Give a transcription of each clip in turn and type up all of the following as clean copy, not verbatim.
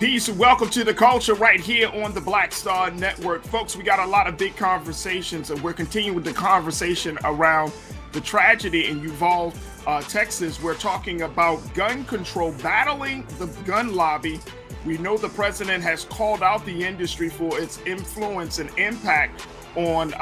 Peace and welcome to the culture right here on the Black Star Network. Folks, we got a lot of big conversations, and we're continuing with the conversation around the tragedy in Uvalde, Texas. We're talking about gun control, battling the gun lobby. We know the president has called out the industry for its influence and impact on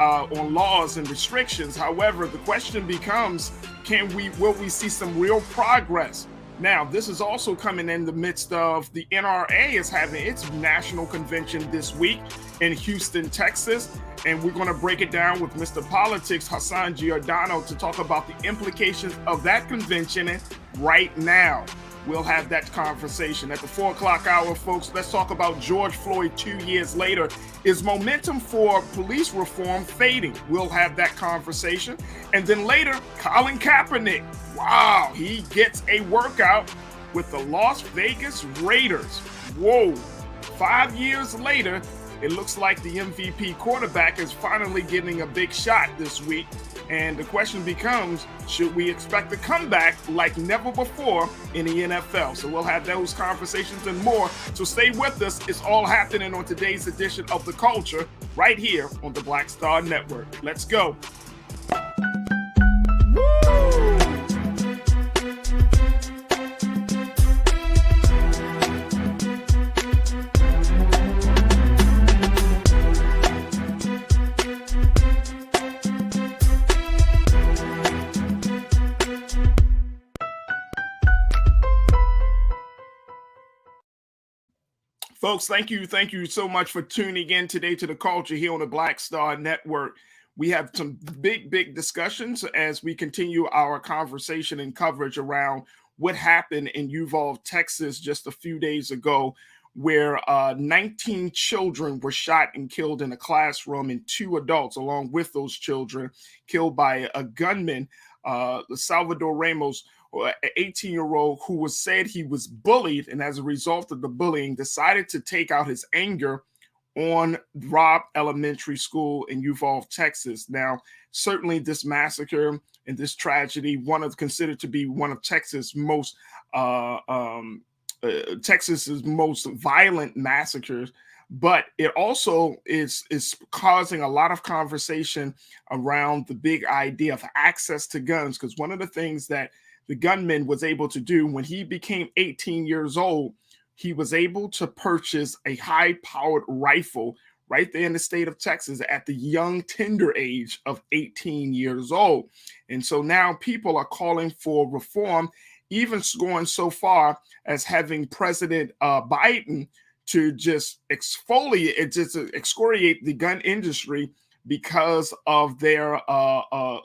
laws and restrictions. However, the question becomes, will we see some real progress? Now, this is also coming in the midst of the NRA is having its national convention this week in Houston, Texas. And we're going to break it down with Mr. Politics, Hassan Giordano, to talk about the implications of that convention right now. We'll have that conversation at the 4 o'clock hour, folks. Let's talk about George Floyd 2 years later. Is momentum for police reform fading? We'll have that conversation. And then later, Colin Kaepernick. Wow, he gets a workout with the Las Vegas Raiders. Whoa, 5 years later, it looks like the MVP quarterback is finally getting a big shot this week. And the question becomes, should we expect a comeback like never before in the NFL? So we'll have those conversations and more. So stay with us. It's all happening on today's edition of The Culture right here on the Black Star Network. Let's go. Folks, thank you so much for tuning in today to The Culture here on the Black Star Network. We have some big discussions as we continue our conversation and coverage around what happened in Uvalde, Texas just a few days ago, where 19 children were shot and killed in a classroom, and 2 adults along with those children killed by a gunman, Salvador Ramos, an 18-year-old who said he was bullied, and as a result of the bullying, decided to take out his anger on Robb Elementary School in Uvalde, Texas. Now, certainly this massacre and this tragedy, considered to be one of Texas's most violent massacres, but it also is causing a lot of conversation around the big idea of access to guns, because one of the things that the gunman was able to do when he became 18 years old, he was able to purchase a high-powered rifle right there in the state of Texas at the young, tender age of 18 years old. And so now people are calling for reform, even going so far as having President Biden to just excoriate the gun industry because of their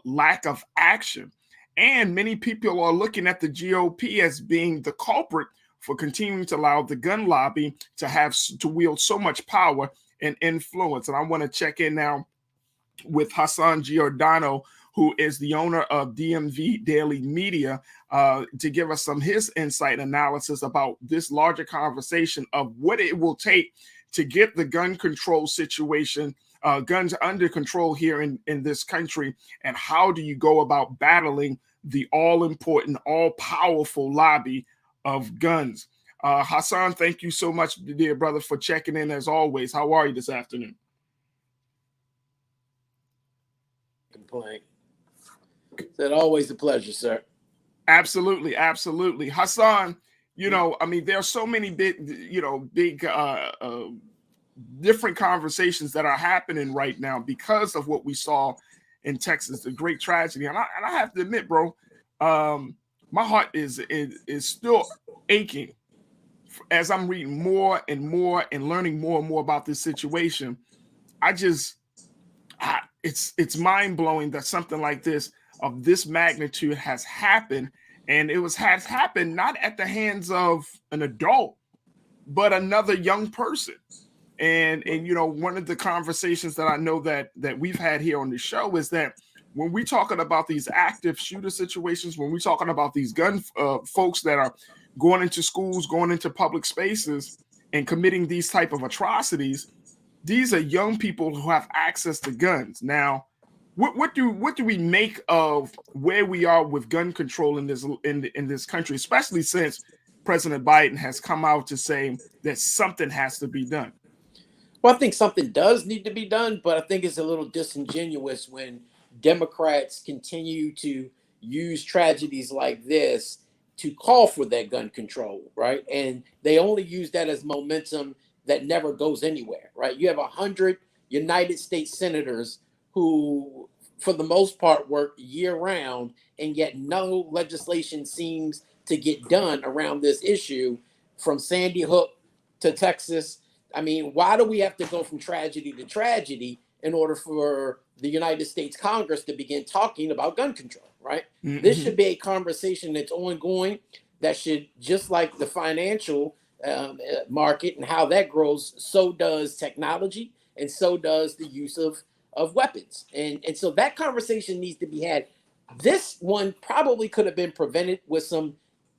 lack of action. And many people are looking at the GOP as being the culprit for continuing to allow the gun lobby to wield so much power and influence. And I want to check in now with Hassan Giordano, who is the owner of DMV Daily Media, to give us his insight analysis about this larger conversation of what it will take to get the gun control situation, guns under control here in this country, and how do you go about battling the all-important, all-powerful lobby of guns. Hassan, thank you so much, dear brother, for checking in as always. How are you this afternoon? Complaint. It's always a pleasure, sir. Absolutely. Hassan, there are so many big different conversations that are happening right now because of what we saw in Texas, the great tragedy. And I have to admit, bro, my heart is still aching as I'm reading more and more and learning more and more about this situation. It's mind blowing that something like this of this magnitude has happened, and has happened not at the hands of an adult, but another young person. And one of the conversations that I know that we've had here on the show is that when we're talking about these active shooter situations, when we're talking about these gun folks that are going into schools, going into public spaces, and committing these type of atrocities, these are young people who have access to guns. Now, what do we make of where we are with gun control in this country, especially since President Biden has come out to say that something has to be done. Well, I think something does need to be done, but I think it's a little disingenuous when Democrats continue to use tragedies like this to call for that gun control, right? And they only use that as momentum that never goes anywhere, right? You have 100 United States senators who, for the most part, work year round, and yet no legislation seems to get done around this issue, from Sandy Hook to Texas. I mean, why do we have to go from tragedy to tragedy in order for the United States Congress to begin talking about gun control, right? Mm-hmm. This should be a conversation that's ongoing, that should, just like the financial market and how that grows, so does technology, and so does the use of weapons. And so that conversation needs to be had. This one probably could have been prevented with some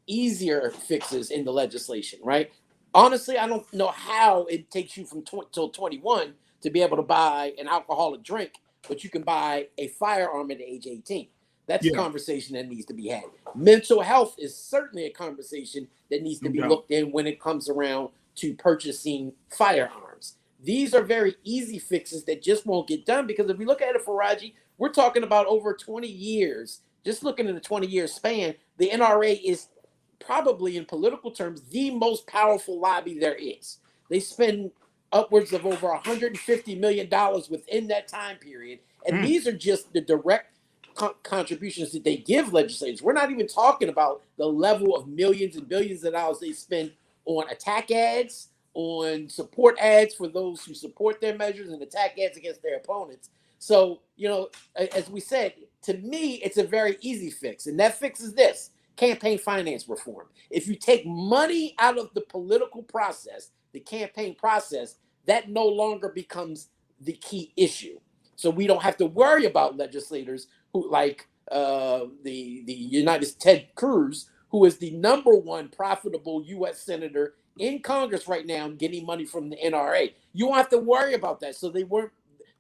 easier fixes in the legislation, right? Honestly, I don't know how it takes you from till 21 to be able to buy an alcoholic drink, but you can buy a firearm at age 18. That's a conversation that needs to be had. Mental health is certainly a conversation that needs to be looked in when it comes around to purchasing firearms. These are very easy fixes that just won't get done, because if we look at it, Farajii, we're talking about over 20 years. Just looking at a 20-year span, the NRA is probably, in political terms, the most powerful lobby there is. They spend upwards of over $150 million within that time period. And these are just the direct contributions that they give legislators. We're not even talking about the level of millions and billions of dollars they spend on attack ads, on support ads for those who support their measures, and attack ads against their opponents. So, as we said, to me, it's a very easy fix. And that fix is this: campaign finance reform. If you take money out of the political process, the campaign process, that no longer becomes the key issue. So we don't have to worry about legislators who, like the United Ted Cruz, who is the #1 profitable U.S. senator in Congress right now, getting money from the NRA. You won't have to worry about that. So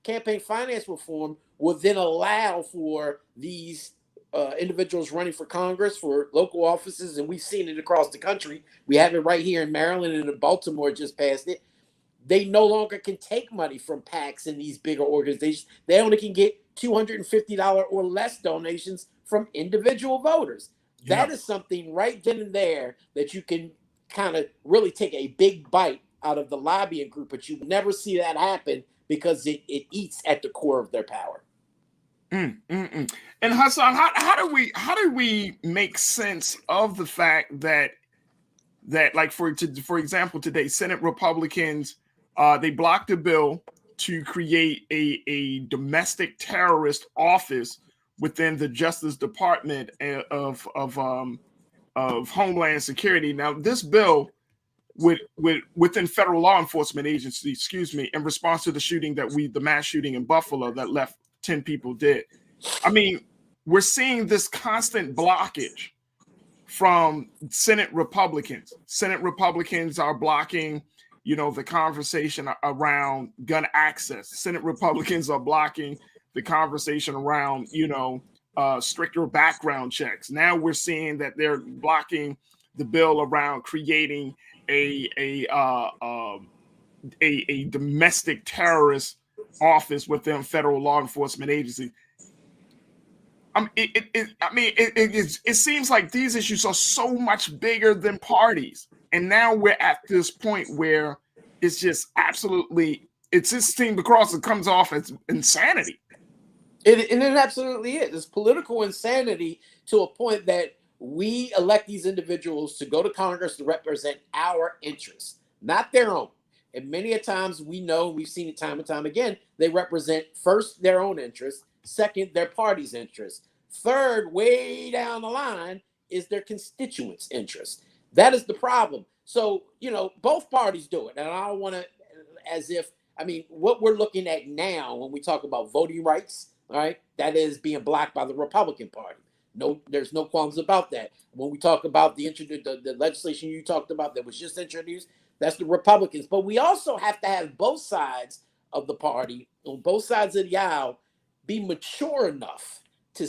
campaign finance reform will then allow for these individuals running for Congress, for local offices, and we've seen it across the country. We have it right here in Maryland, and in Baltimore just passed it. They no longer can take money from PACs and these bigger organizations. They only can get $250 or less donations from individual voters. That is something right then and there that you can kind of really take a big bite out of the lobbying group, but you never see that happen because it eats at the core of their power. And Hassan, how do we make sense of the fact that like for example today, Senate Republicans they blocked a bill to create a domestic terrorist office within the Justice Department of Homeland Security. Now, this bill within federal law enforcement agencies, in response to the mass shooting in Buffalo that left 10 people dead. I mean, we're seeing this constant blockage from Senate Republicans. Senate Republicans are blocking, the conversation around gun access. Senate Republicans are blocking the conversation around, stricter background checks. Now we're seeing that they're blocking the bill around creating a domestic terrorist office within federal law enforcement agencies. It seems like these issues are so much bigger than parties, and now we're at this point where it's just absolutely, it's this thing across, it comes off as insanity. And it absolutely is. It's political insanity to a point that we elect these individuals to go to Congress to represent our interests, not their own. And many a times we know, we've seen it time and time again, they represent first their own interests, second their party's interests, third, way down the line, is their constituents' interests. That is the problem. So, both parties do it. And I don't want to, what we're looking at now when we talk about voting rights, all right, that is being blocked by the Republican Party. No, there's no qualms about that. When we talk about the legislation you talked about that was just introduced, that's the Republicans. But we also have to have both sides of the party, on both sides of the aisle, be mature enough to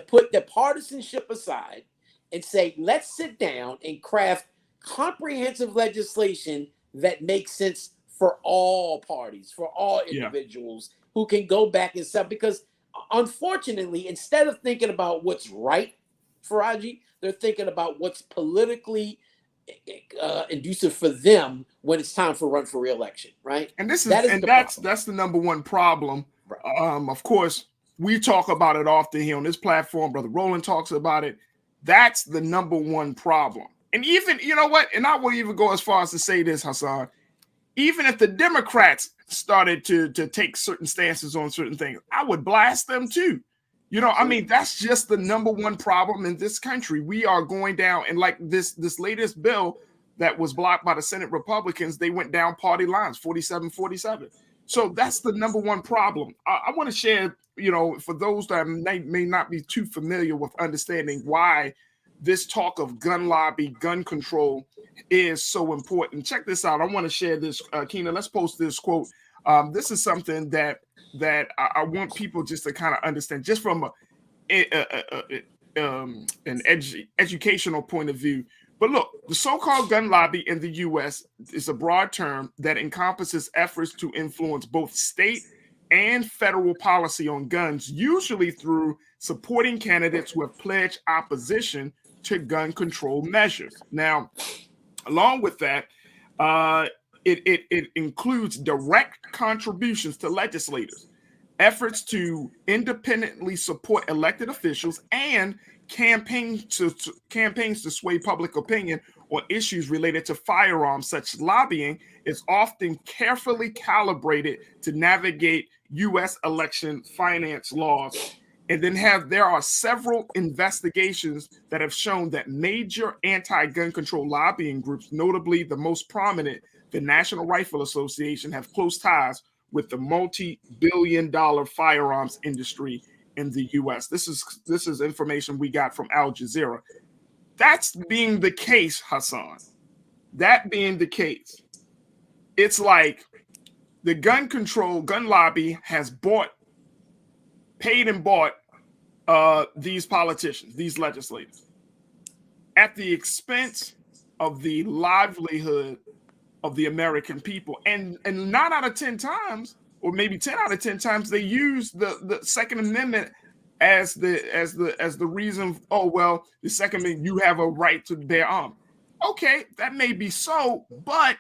put the partisanship aside and say, let's sit down and craft comprehensive legislation that makes sense for all parties, for all individuals who can go back and sell. Because unfortunately, instead of thinking about what's right, Farajii, they're thinking about what's politically inducive for them when it's time for run for re-election, right? And this is that is and the that's problem. the number one problem. Right. Of course, we talk about it often here on this platform. Brother Roland talks about it. That's the number one problem. And even, you know what? And I will even go as far as to say this, Hassan. Even if the Democrats started to take certain stances on certain things, I would blast them too. You know, I mean, that's just the number one problem in this country. We are going down, and like this latest bill that was blocked by the Senate Republicans, they went down party lines, 47-47. So that's the number one problem. I want to share, you know, for those that may not be too familiar with understanding why this talk of gun lobby, gun control is so important. Check this out. I want to share this, Keena. Let's post this quote. This is something that I want people just to kind of understand, just from an educational point of view. But look, the so-called gun lobby in the U.S. is a broad term that encompasses efforts to influence both state and federal policy on guns, usually through supporting candidates who have pledged opposition to gun control measures. Now, along with that, it includes direct contributions to legislators, efforts to independently support elected officials, and campaigns to sway public opinion on issues related to firearms. Such lobbying is often carefully calibrated to navigate U.S. election finance laws. And then there are several investigations that have shown that major anti-gun control lobbying groups, notably the most prominent, the National Rifle Association, have close ties with the multi-billion-dollar firearms industry in the U.S. This is information we got from Al Jazeera. That's being the case, Hassan. That being the case, it's like the gun lobby has paid and bought these politicians, these legislators, at the expense of the livelihood of the American people. And 9 out of 10 times, or maybe 10 out of 10 times, they use the Second Amendment as the reason. Oh, well, the Second Amendment, you have a right to bear arms. Okay, that may be so, but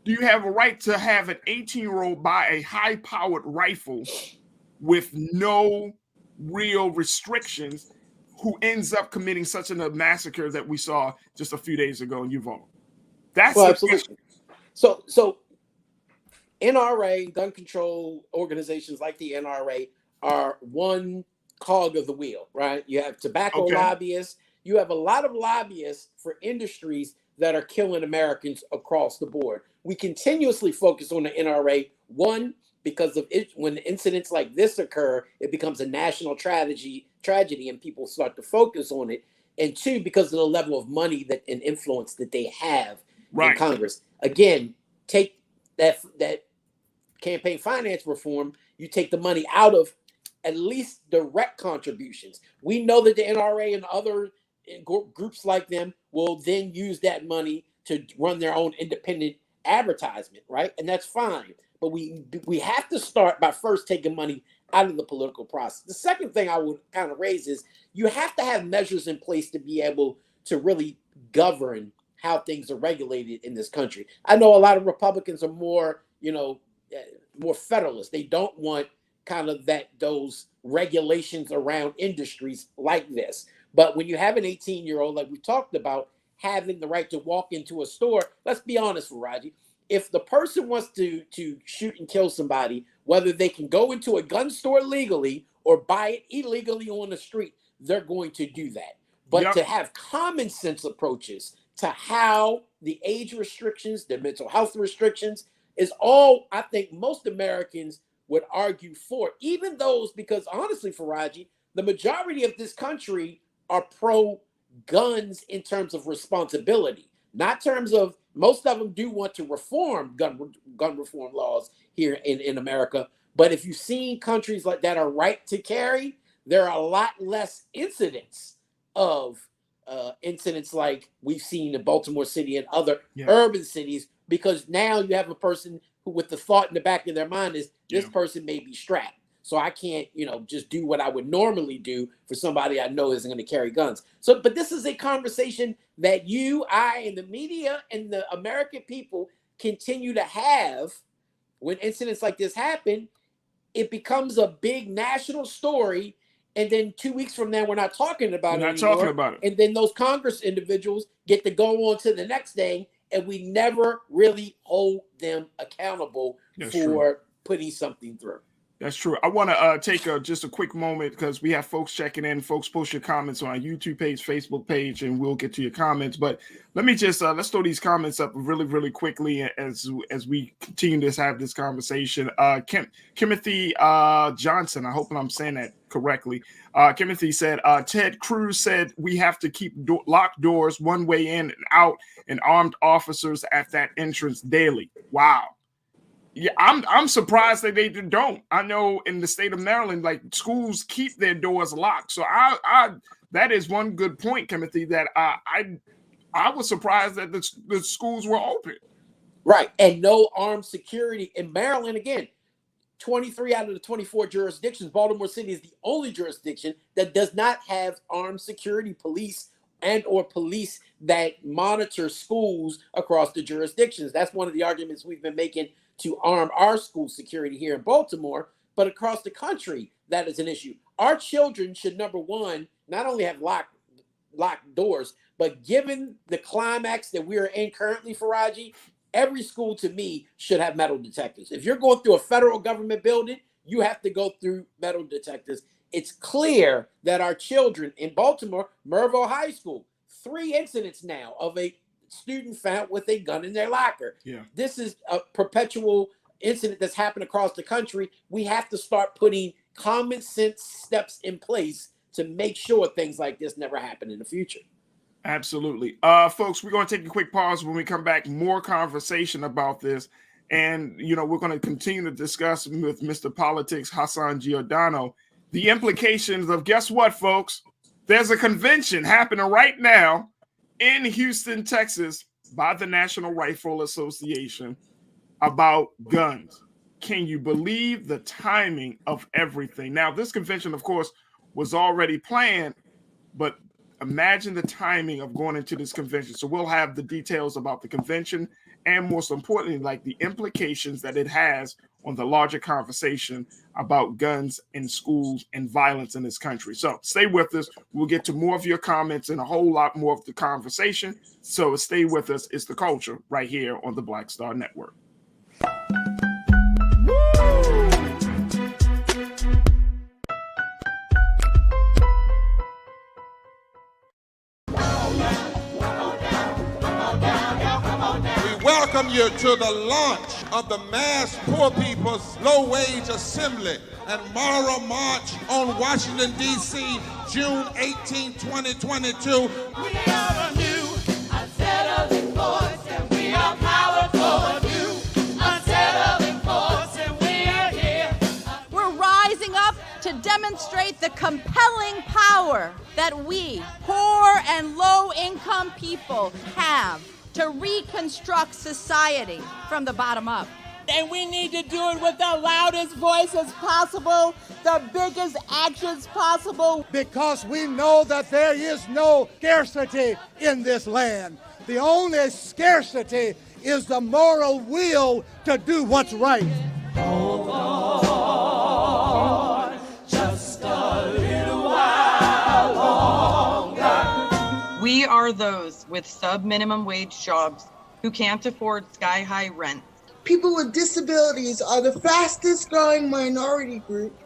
do you have a right to have an 18-year-old buy a high-powered rifle with no real restrictions, who ends up committing such a massacre that we saw just a few days ago in Uvalde? That's absolutely. So NRA, gun control organizations like the NRA are one cog of the wheel, right? You have tobacco lobbyists. You have a lot of lobbyists for industries that are killing Americans across the board. We continuously focus on the NRA, one, because of it, when incidents like this occur, it becomes a national tragedy, and people start to focus on it. And two, because of the level of money and influence that they have in Congress. Again, take that campaign finance reform, you take the money out of at least direct contributions. We know that the NRA and other groups like them will then use that money to run their own independent advertisement, right? And that's fine. But we have to start by first taking money out of the political process. The second thing I would kind of raise is you have to have measures in place to be able to really govern how things are regulated in this country. I know a lot of Republicans are more federalist. They don't want kind of those regulations around industries like this. But when you have an 18-year-old, like we talked about, having the right to walk into a store, let's be honest, Farajii, if the person wants to shoot and kill somebody, whether they can go into a gun store legally or buy it illegally on the street, they're going to do that. But to have common sense approaches to how the age restrictions, the mental health restrictions is all I think most Americans would argue for, even those, because honestly, Farajii, the majority of this country are pro guns in terms of responsibility, not terms of, most of them do want to reform gun reform laws here in America. But if you've seen countries like that are right to carry, there are a lot less incidents of incidents like we've seen in Baltimore City and other urban cities, because now you have a person who, with the thought in the back of their mind, is this person may be strapped. So I can't, just do what I would normally do for somebody I know isn't going to carry guns. So, but this is a conversation that you, I, and the media and the American people continue to have. When incidents like this happen, it becomes a big national story. And then 2 weeks from now, we're not talking about it anymore. And then those Congress individuals get to go on to the next thing, and we never really hold them accountable for putting something through. That's true. I want to take just a quick moment because we have folks checking in. Folks, post your comments on our YouTube page, Facebook page, and we'll get to your comments. But let me just let's throw these comments up really, really quickly as we continue to have this conversation. Timothy Johnson, I hope I'm saying that correctly. Timothy said, Ted Cruz said we have to keep locked doors one way in and out, and armed officers at that entrance daily. Wow. Yeah, I'm surprised that they don't. I know in the state of Maryland, like, schools keep their doors locked. So I that is one good point, Timothy, that I was surprised that the schools were open. Right, and no armed security in Maryland. Again, 23 out of the 24 jurisdictions, Baltimore City is the only jurisdiction that does not have armed security police and or police that monitor schools across the jurisdictions. That's one of the arguments we've been making to arm our school security here in Baltimore, but across the country, that is an issue. Our children should, number one, not only have locked doors, but given the climax that we are in currently, Farajii, every school to me should have metal detectors. If you're going through a federal government building, you have to go through metal detectors. It's clear that our children in Baltimore, Mervo High School, 3 incidents now of a student found with a gun in their locker. Yeah. This is a perpetual incident that's happened across the country. We have to start putting common sense steps in place to make sure things like this never happen in the future. Absolutely. Folks, we're going to take a quick pause. When we come back, more conversation about this. And, we're going to continue to discuss with Mr. Politics Hassan Giordano the implications of, guess what, folks? There's a convention happening right now in Houston, Texas, by the National Rifle Association about guns. Can you believe the timing of everything? Now, this convention, of course, was already planned, but imagine the timing of going into this convention. So we'll have the details about the convention and, most importantly, like the implications that it has on the larger conversation about guns in schools and violence in this country. So stay with us. We'll get to more of your comments and a whole lot more of the conversation. So stay with us. It's The Culture right here on the Black Star Network. Welcome you to the launch of the Mass Poor People's Low Wage Assembly and Moral March on Washington, D.C., June 18, 2022. We are a new unsettling force, and we are powerful. New unsettling force, and we are here. We're rising up to demonstrate the compelling power that we, poor and low-income people, have to reconstruct society from the bottom up. And we need to do it with the loudest voices possible, the biggest actions possible. Because we know that there is no scarcity in this land. The only scarcity is the moral will to do what's right. Hold on, just a little while longer. We are those with sub-minimum wage jobs who can't afford sky-high rent. People with disabilities are the fastest growing minority group.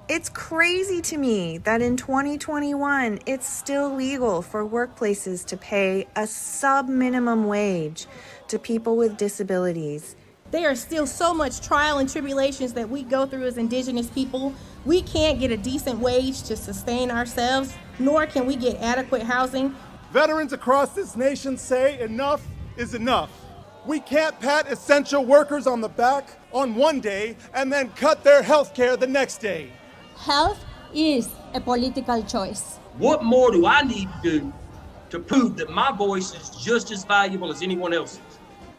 It's crazy to me that in 2021, it's still legal for workplaces to pay a sub-minimum wage to people with disabilities. There are still so much trial and tribulations that we go through as Indigenous people. We can't get a decent wage to sustain ourselves, nor can we get adequate housing. Veterans across this nation say enough is enough. We can't pat essential workers on the back on one day and then cut their health care the next day. Health is a political choice. What more do I need to do to prove that my voice is just as valuable as anyone else's.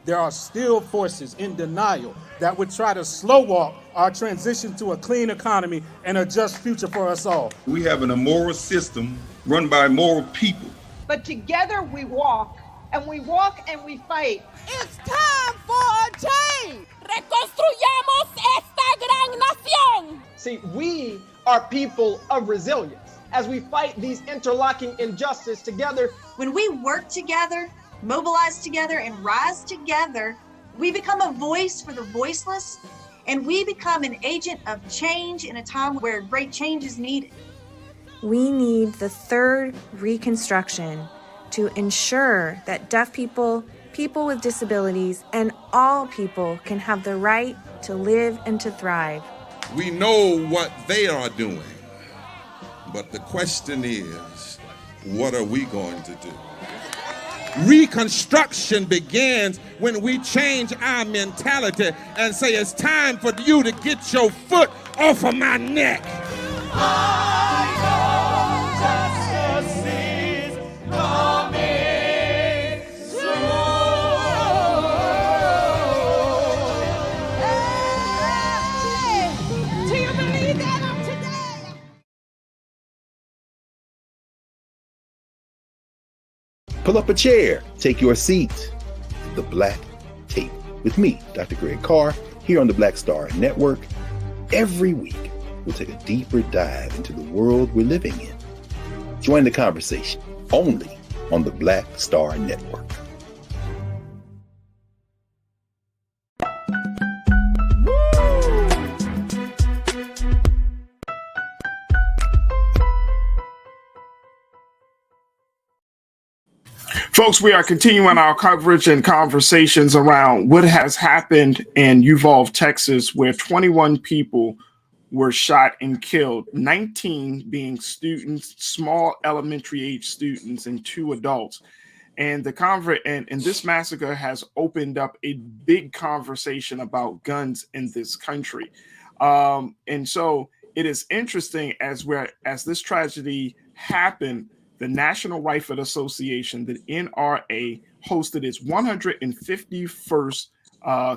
There are still forces in denial that would try to slow walk our transition to a clean economy and a just future for us all. We have an immoral system run by immoral people. But together we walk and we fight. It's time for a change. Reconstruyamos esta gran nación. See, we are people of resilience as we fight these interlocking injustices together. When we work together, mobilize together, and rise together, we become a voice for the voiceless, and we become an agent of change in a time where great change is needed. We need the third Reconstruction to ensure that deaf people, people with disabilities, and all people can have the right to live and to thrive. We know what they are doing, but the question is, what are we going to do? Reconstruction begins when we change our mentality and say it's time for you to get your foot off of my neck. Justice is coming soon. Hey, do you believe that of today? Pull up a chair, take your seat. The Black Tape with me, Dr. Greg Carr, here on the Black Star Network. Every week, we'll take a deeper dive into the world we're living in. Join the conversation only on the Black Star Network. Folks, we are continuing our coverage and conversations around what has happened in Uvalde, Texas, where 21 people were shot and killed, 19 being students, small elementary age students, and 2 adults. And this massacre has opened up a big conversation about guns in this country. And so it is interesting as this tragedy happened, the National Rifle Association, the NRA, hosted its 151st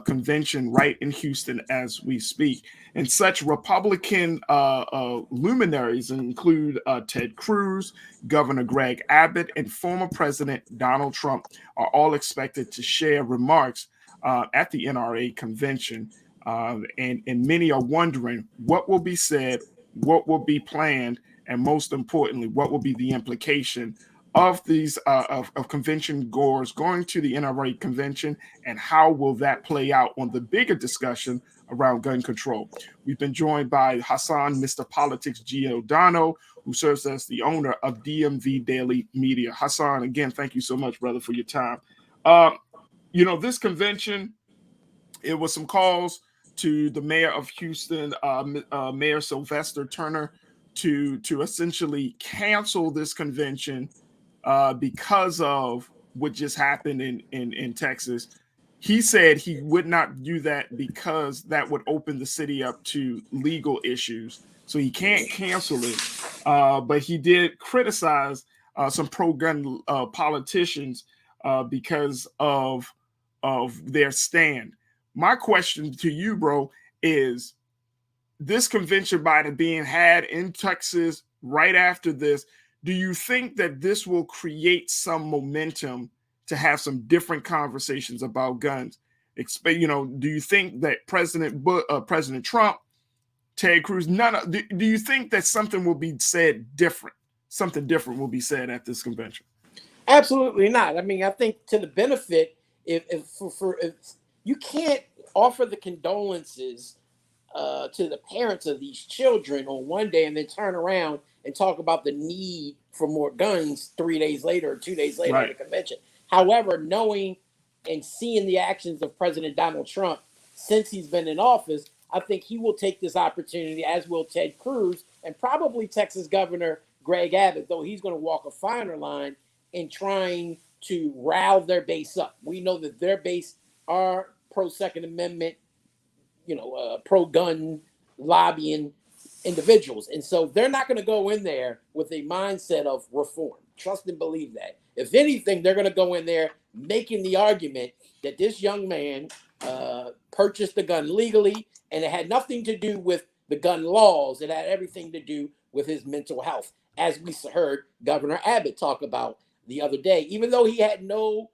convention right in Houston as we speak. And such Republican luminaries include Ted Cruz, Governor Greg Abbott, and former President Donald Trump are all expected to share remarks at the NRA convention. And many are wondering what will be said, what will be planned, and most importantly, what will be the implication of these of convention goers going to the NRA convention, and how will that play out on the bigger discussion around gun control? We've been joined by Hassan, Mr. Politics Giordano, who serves as the owner of DMV Daily Media. Hassan, again, thank you so much, brother, for your time. This convention, it was some calls to the mayor of Houston, Mayor Sylvester Turner, to essentially cancel this convention because of what just happened in Texas. He said he would not do that because that would open the city up to legal issues. So he can't cancel it. But he did criticize some pro-gun politicians because of their stand. My question to you, bro, is this convention being had in Texas right after this, do you think that this will create some momentum to have some different conversations about guns? Do you think that President Trump, Ted Cruz, do you think that something will be said different? Something different will be said at this convention? Absolutely not. I mean, I think to the benefit, if you can't offer the condolences to the parents of these children on one day and then turn around and talk about the need for more guns 3 days later or 2 days later at the convention. However, knowing and seeing the actions of President Donald Trump since he's been in office, I think he will take this opportunity, as will Ted Cruz and probably Texas Governor Greg Abbott, though he's going to walk a finer line in trying to rile their base up. We know that their base are pro-Second Amendment, pro-gun lobbying individuals. And so they're not going to go in there with a mindset of reform. Trust and believe that. If anything, they're going to go in there making the argument that this young man purchased the gun legally, and it had nothing to do with the gun laws. It had everything to do with his mental health, as we heard Governor Abbott talk about the other day. Even though he had no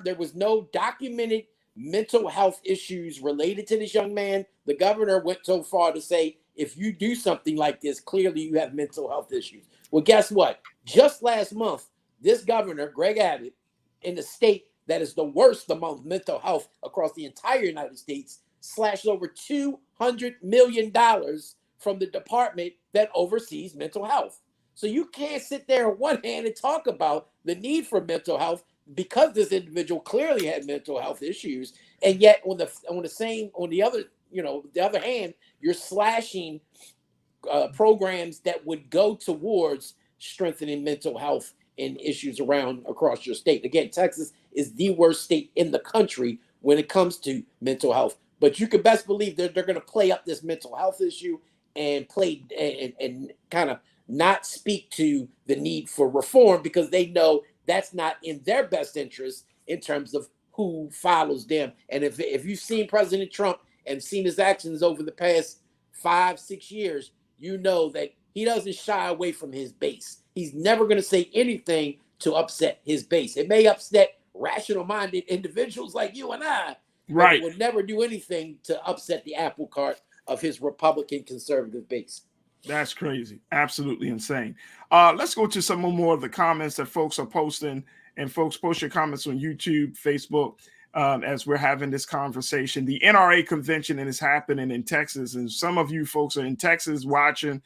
there was no documented mental health issues related to this young man, the governor went so far to say, if you do something like this, clearly you have mental health issues. Well, guess what? Just last month, this governor, Greg Abbott, in the state that is the worst among mental health across the entire United States, slashed over $200 million from the department that oversees mental health. So you can't sit there on one hand and talk about the need for mental health because this individual clearly had mental health issues, and yet on the other hand, you're slashing programs that would go towards strengthening mental health and issues across your state. Again, Texas is the worst state in the country when it comes to mental health. But you can best believe that they're going to play up this mental health issue and play and kind of not speak to the need for reform, because they know that's not in their best interest in terms of who follows them. And if you've seen President Trump and seen his actions over the past 5-6 years, you know that he doesn't shy away from his base. He's never going to say anything to upset his base. It may upset rational-minded individuals like you and I, right? But it would never do anything to upset the apple cart of his Republican conservative base. That's crazy. Absolutely insane. Let's go to some more of the comments that folks are posting. And folks, post your comments on YouTube, Facebook, as we're having this conversation. The NRA convention is happening in Texas. And some of you folks are in Texas watching.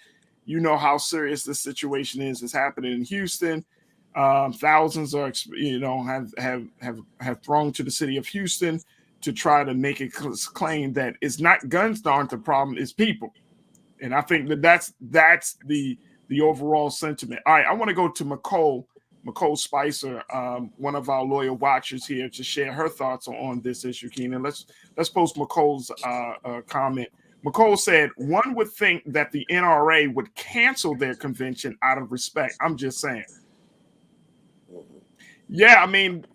You know how serious this situation is. It's happening in Houston. Thousands are, have thrown to the city of Houston to try to make a claim that it's not guns that aren't the problem, it's people. And I think that's the overall sentiment. All right, I want to go to McCole Spicer, one of our loyal watchers here, to share her thoughts on this issue. Keenan, let's post McCole's comment. McCole said, "One would think that the NRA would cancel their convention out of respect." I'm just saying. Yeah, I mean,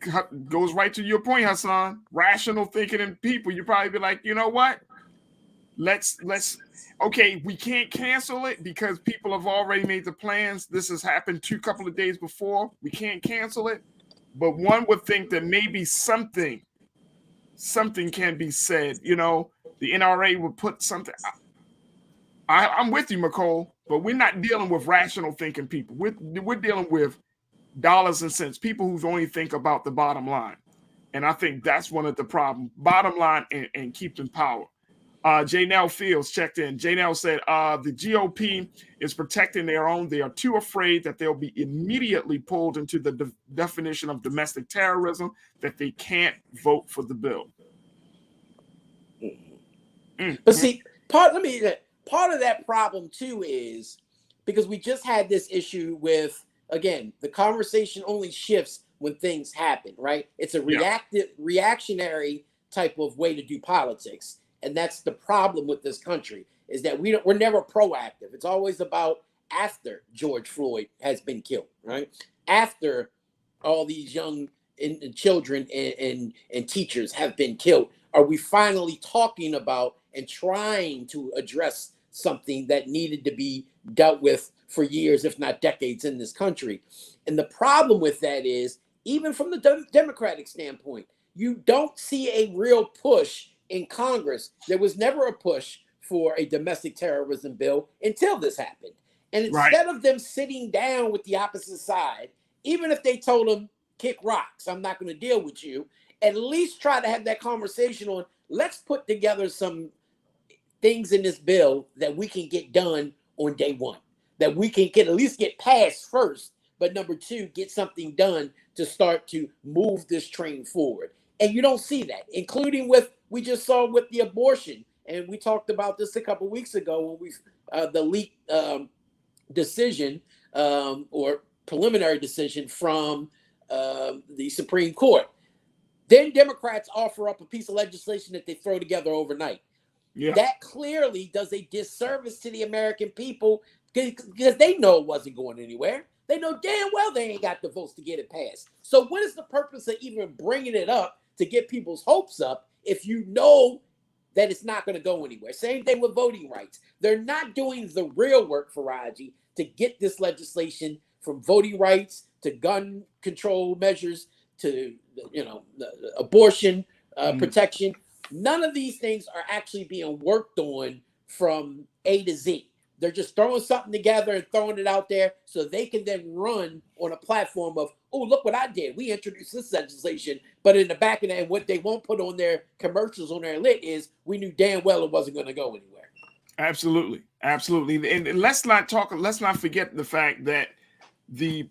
goes right to your point, Hassan. Rational thinking in people. You probably be like, you know what? Let's. Okay, we can't cancel it because people have already made the plans. This has happened a couple of days before. We can't cancel it. But one would think that maybe something can be said. You know, the NRA would put something. I'm with you, McCole, but we're not dealing with rational thinking people. We're dealing with dollars and cents, people who only think about the bottom line. And I think that's one of the problems. Bottom line and keeping power. Janelle Fields checked in. Janelle said, the GOP is protecting their own. They are too afraid that they'll be immediately pulled into the definition of domestic terrorism that they can't vote for the bill. But see, part of that problem too is because we just had this issue with, again, the conversation only shifts when things happen, right? It's a reactionary type of way to do politics. And that's the problem with this country, is that we're never proactive. It's always about after George Floyd has been killed, right? After all these young children and teachers have been killed, are we finally talking about and trying to address something that needed to be dealt with for years, if not decades, in this country? And the problem with that is, even from the Democratic standpoint, you don't see a real push in Congress. There was never a push for a domestic terrorism bill until this happened. And instead of them sitting down with the opposite side, even if they told them, kick rocks, I'm not going to deal with you, at least try to have that conversation on, let's put together some things in this bill that we can get done on day one, that we can at least get passed first, but number two, get something done to start to move this train forward. And you don't see that, including we just saw with the abortion. And we talked about this a couple of weeks ago when the leaked decision or preliminary decision from the Supreme Court. Then Democrats offer up a piece of legislation that they throw together overnight. Yeah. That clearly does a disservice to the American people because they know it wasn't going anywhere. They know damn well they ain't got the votes to get it passed. So what is the purpose of even bringing it up to get people's hopes up if you know that it's not going to go anywhere? Same thing with voting rights. They're not doing the real work, Farajii, to get this legislation from voting rights to gun control measures to, abortion protection. None of these things are actually being worked on from A to Z. They're just throwing something together and throwing it out there so they can then run on a platform of, oh, look what I did. We introduced this legislation, but in the back of that, what they won't put on their commercials on their lit is we knew damn well it wasn't going to go anywhere. Absolutely. And let's not forget the fact that in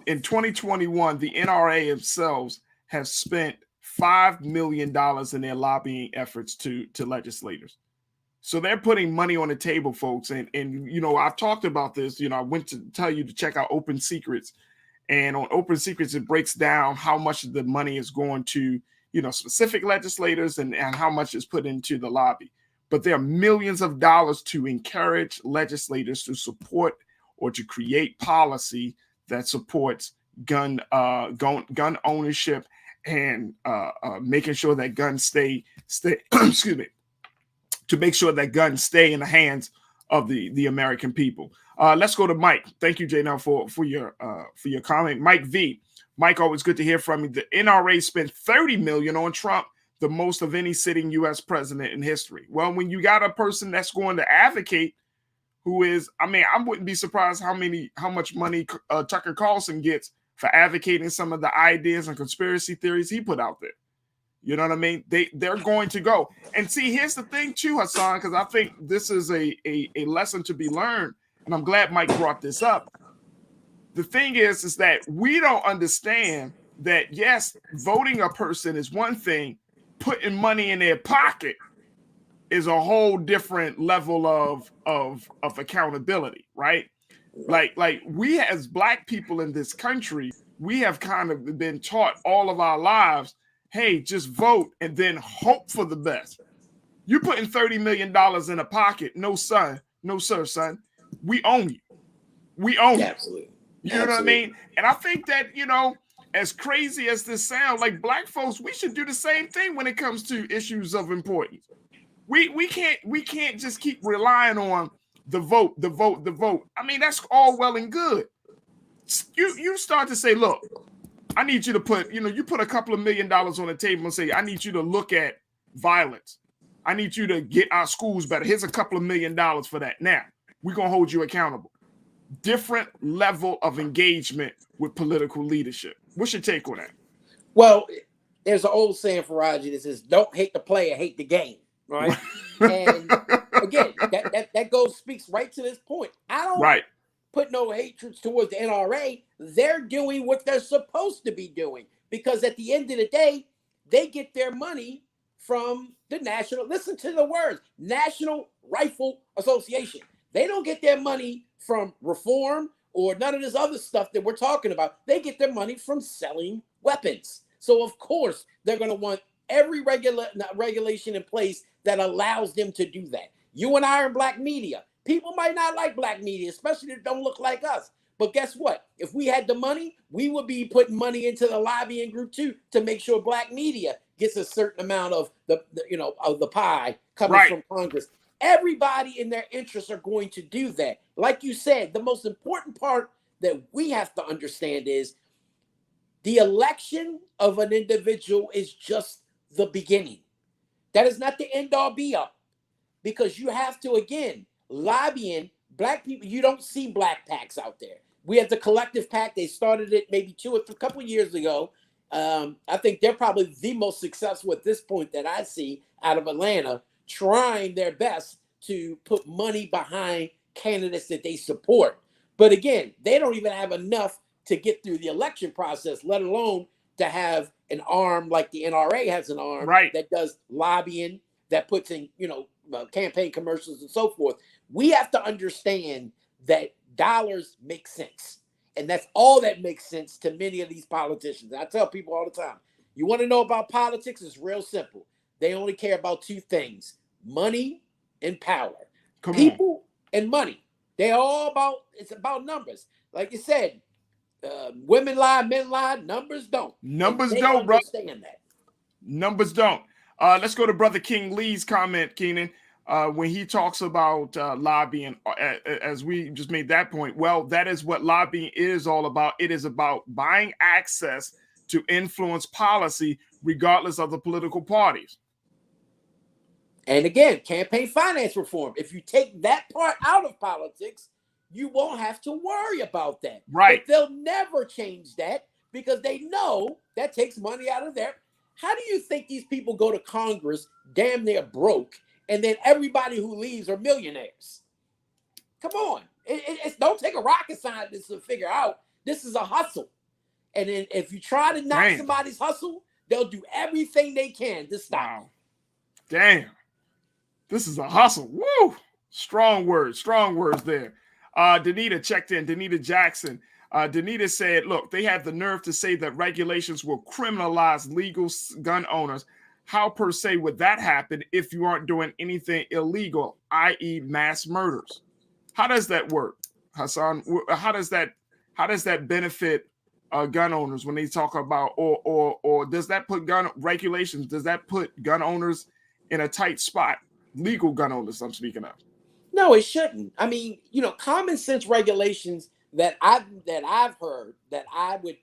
2021, the NRA themselves have spent $5 million in their lobbying efforts to legislators. So they're putting money on the table, folks. And I've talked about this. I went to tell you to check out Open Secrets. And on Open Secrets, it breaks down how much of the money is going to, specific legislators and how much is put into the lobby. But there are millions of dollars to encourage legislators to support or to create policy that supports gun ownership and making sure that guns stay excuse me, to make sure that guns stay in the hands of the American people. Let's go to Mike. Thank you, Jay, now for your comment. Mike V. Mike, always good to hear from you. The NRA spent $30 million on Trump, the most of any sitting U.S. president in history. Well, when you got a person that's going to advocate, who is, I wouldn't be surprised how much money Tucker Carlson gets for advocating some of the ideas and conspiracy theories he put out there. You know what I mean? They're going to go. And see, here's the thing too, Hassan, because I think this is a lesson to be learned. And I'm glad Mike brought this up. The thing is that we don't understand that, yes, voting a person is one thing, putting money in their pocket is a whole different level of accountability, right? Like we as Black people in this country, we have kind of been taught all of our lives, hey, just vote and then hope for the best. You putting $30 million in a pocket. No, son. No, sir, son. We own you. We own you. Absolutely. You know what I mean? And I think that, as crazy as this sounds, like Black folks, we should do the same thing when it comes to issues of importance. We can't just keep relying on the vote. I mean, that's all well and good. You start to say, look, I need you to put, you put a couple of $1 million on the table and say, I need you to look at violence. I need you to get our schools better. Here's a couple of $1 million for that. Now, we're going to hold you accountable. Different level of engagement with political leadership. What's your take on that? Well, there's an old saying, Farajii, that says, don't hate the player, hate the game, right? And again, that speaks right to this point. I don't put no hatred towards the NRA. They're doing what they're supposed to be doing because at the end of the day, they get their money from the listen to the words, National Rifle Association. They don't get their money from reform or none of this other stuff that we're talking about. They get their money from selling weapons. So of course, they're going to want every regulation in place that allows them to do that. You and I are in Black media. People might not like Black media, especially if they don't look like us. But guess what? If we had the money, we would be putting money into the lobbying group too to make sure Black media gets a certain amount of the pie coming from Congress. Everybody in their interests are going to do that. Like you said, the most important part that we have to understand is the election of an individual is just the beginning. That is not the end all be all, because you have to, again, lobbying Black people. You don't see Black PACs out there. We have the Collective PAC. They started it maybe a couple of years ago. I think they're probably the most successful at this point that I see out of Atlanta, trying their best to put money behind candidates that they support. But again, they don't even have enough to get through the election process, let alone to have an arm like the NRA has an arm that does lobbying, that puts in, campaign commercials and so forth. We have to understand that dollars make sense. And that's all that makes sense to many of these politicians. I tell people all the time, you want to know about politics? It's real simple. They only care about two things, money and power. People and money. It's about numbers. Like you said, women lie, men lie, numbers don't. Numbers don't, bro. Understand that. Numbers don't. Let's go to Brother King Lee's comment, Keenan, when he talks about lobbying, as we just made that point. Well, that is what lobbying is all about. It is about buying access to influence policy, regardless of the political parties. And again, campaign finance reform. If you take that part out of politics, you won't have to worry about that. Right. But they'll never change that because they know that takes money out of there. How do you think these people go to Congress damn near broke, and then everybody who leaves are millionaires? Come on. It's don't take a rocket scientist to figure out this is a hustle. And then if you try to knock somebody's hustle, they'll do everything they can to stop. Wow. Damn. This is a hustle. Woo! Strong words there. Danita checked in. Danita Jackson. Danita said, look, they have the nerve to say that regulations will criminalize legal gun owners. How per se would that happen if you aren't doing anything illegal, i.e. mass murders? How does that work, Hassan? How does that benefit gun owners when they talk about, or does that put gun regulations, does that put gun owners in a tight spot? Legal gun owners, I'm speaking of. No, it shouldn't. I mean, common sense regulations that I've heard that I would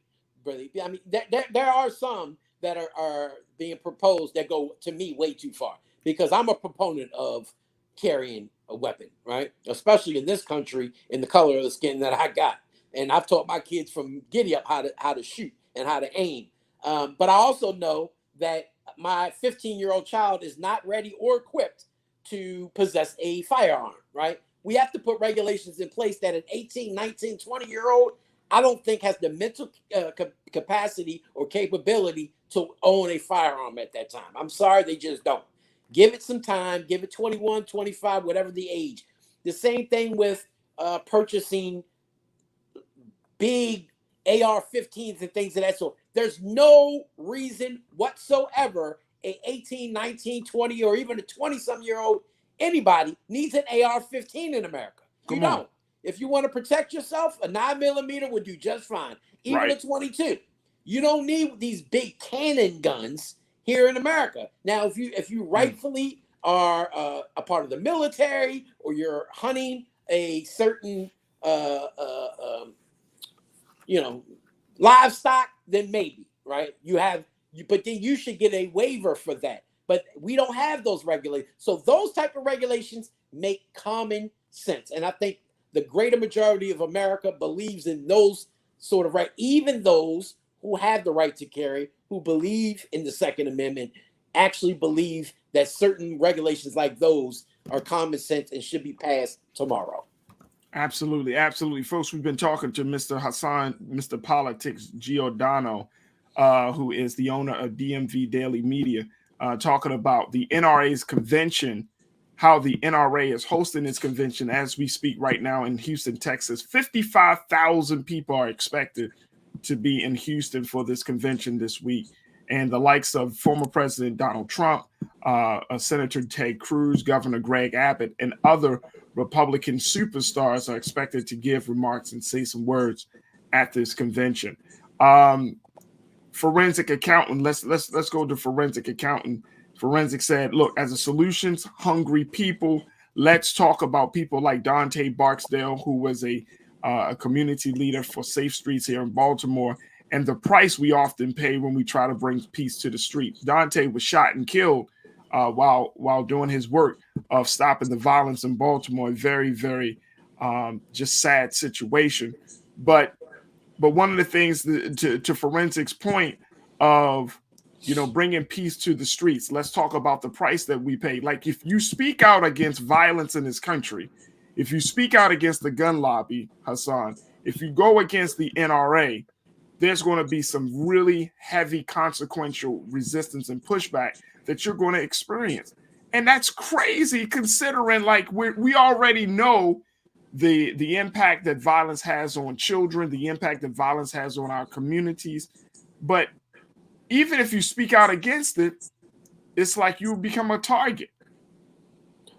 really. I mean, there are some that are being proposed that go to me way too far because I'm a proponent of carrying a weapon, right? Especially in this country, in the color of the skin that I got, and I've taught my kids from giddy up how to shoot and how to aim. But I also know that my 15-year-old child is not ready or equipped to possess a firearm, right? We have to put regulations in place that an 18, 19, 20-year-old, I don't think has the mental capacity or capability to own a firearm at that time. I'm sorry, they just don't. Give it some time, give it 21, 25, whatever the age. The same thing with purchasing big AR-15s and things of that sort. There's no reason whatsoever a 18, 19, 20, or even a 20-some-year-old, anybody needs an AR-15 in America. You don't. If you want to protect yourself, a 9mm would do just fine. Even a 22. You don't need these big cannon guns here in America. Now, if you rightfully are a part of the military or you're hunting a certain livestock, then maybe, right? But then you should get a waiver for that. But we don't have those regulations. So those type of regulations make common sense. And I think the greater majority of America believes in those sort of right. Even those who have the right to carry, who believe in the Second Amendment, actually believe that certain regulations like those are common sense and should be passed tomorrow. Absolutely. Absolutely. Folks, we've been talking to Mr. Hassan, Mr. Politics Giordano, who is the owner of DMV Daily Media, talking about the NRA's convention, how the NRA is hosting its convention as we speak right now in Houston, Texas. 55,000 people are expected to be in Houston for this convention this week. And the likes of former President Donald Trump, Senator Ted Cruz, Governor Greg Abbott, and other Republican superstars are expected to give remarks and say some words at this convention. Forensic accountant, let's go to forensic accountant. Forensic said, look, as a solutions hungry people, let's talk about people like Dante Barksdale, who was a community leader for Safe Streets here in Baltimore, and the price we often pay when we try to bring peace to the streets. Dante was shot and killed while doing his work of stopping the violence in Baltimore. A very, very just sad situation. But one of the things to Forensic's point of, bringing peace to the streets, let's talk about the price that we pay. Like, if you speak out against violence in this country, if you speak out against the gun lobby, Hassan, if you go against the NRA, there's going to be some really heavy consequential resistance and pushback that you're going to experience. And that's crazy considering, like, we already know the impact that violence has on children, the impact that violence has on our communities. But even if you speak out against it, it's like you become a target.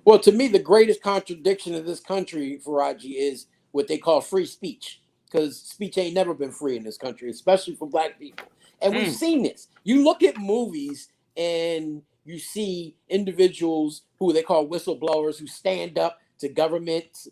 Well, to me, the greatest contradiction of this country, Farajii, is what they call free speech. because speech ain't never been free in this country, especially for Black people. And we've seen this. You look at movies and you see individuals who they call whistleblowers who stand up to government,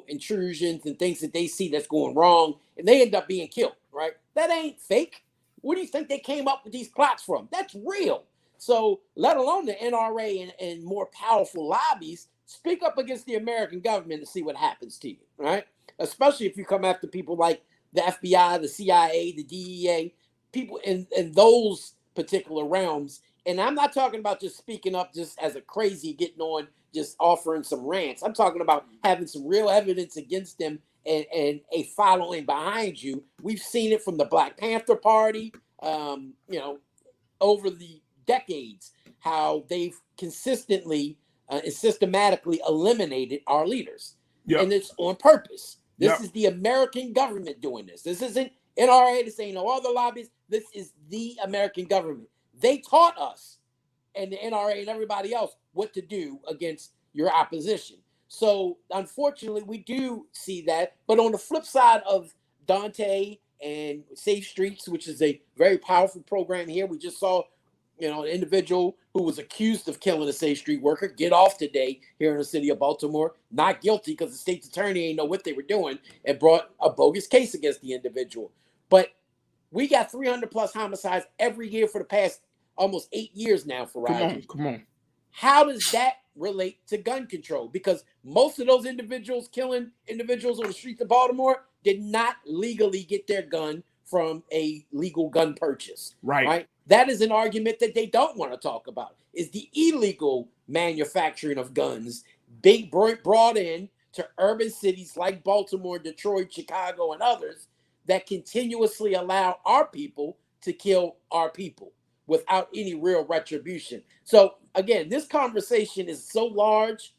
intrusions and things that they see that's going wrong, and they end up being killed, right? That ain't fake. Where do you think they came up with these plots from? That's real. So let alone the NRA and more powerful lobbies, speak up against the American government and see what happens to you, right? Especially if you come after people like the FBI, the CIA, the DEA, people in those particular realms. And I'm not talking about just speaking up just as a crazy getting on, just offering some rants. I'm talking about having some real evidence against them and a following behind you. We've seen it from the Black Panther Party, over the decades, how they've consistently and systematically eliminated our leaders. Yep. And it's on purpose. This is the American government doing this. This isn't NRA, this ain't no other lobbies. This is the American government. They taught us and the NRA and everybody else what to do against your opposition. So unfortunately, we do see that. But on the flip side of Dante and Safe Streets, which is a very powerful program here, we just saw, an individual who was accused of killing a Safe Street worker get off today here in the city of Baltimore, not guilty because the state's attorney ain't know what they were doing and brought a bogus case against the individual. But we got 300 plus homicides every year for the past almost 8 years now, Farajii. Come on. How does that relate to gun control? Because most of those individuals killing individuals on the streets of Baltimore did not legally get their gun from a legal gun purchase. Right? That is an argument that they don't want to talk about, is the illegal manufacturing of guns being brought in to urban cities like Baltimore, Detroit, Chicago, and others that continuously allow our people to kill our people without any real retribution. So again, this conversation is so large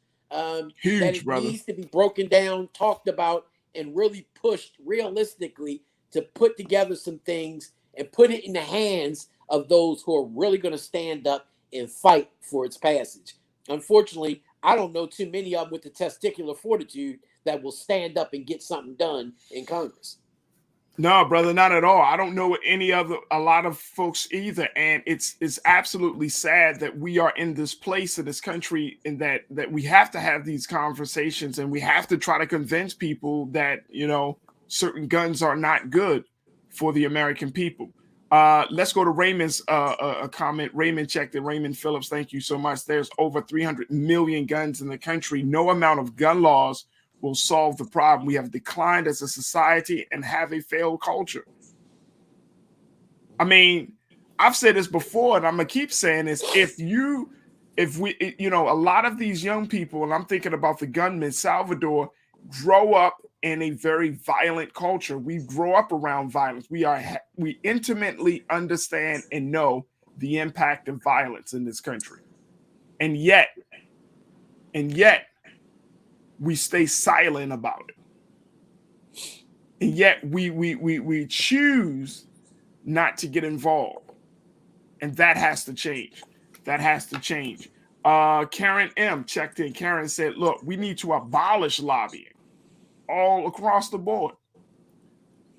Huge, that it needs to be broken down, talked about, and really pushed realistically to put together some things and put it in the hands of those who are really going to stand up and fight for its passage. Unfortunately, I don't know too many of them with the testicular fortitude that will stand up and get something done in Congress. No, brother, not at all. I don't know a lot of folks either. And it's absolutely sad that we are in this place in this country and that we have to have these conversations and we have to try to convince people that, certain guns are not good for the American people. Let's go to Raymond's comment. Raymond checked it. Raymond Phillips, thank you so much. There's over 300 million guns in the country. No amount of gun laws will solve the problem. We have declined as a society and have a failed culture. I mean, I've said this before, and I'm gonna keep saying this. If we, a lot of these young people, and I'm thinking about the gunmen, Salvador, grow up in a very violent culture. We grow up around violence. We intimately understand and know the impact of violence in this country, and yet we stay silent about it. And yet we choose not to get involved. And that has to change. That has to change. Karen M checked in. Karen said, look, we need to abolish lobbying all across the board.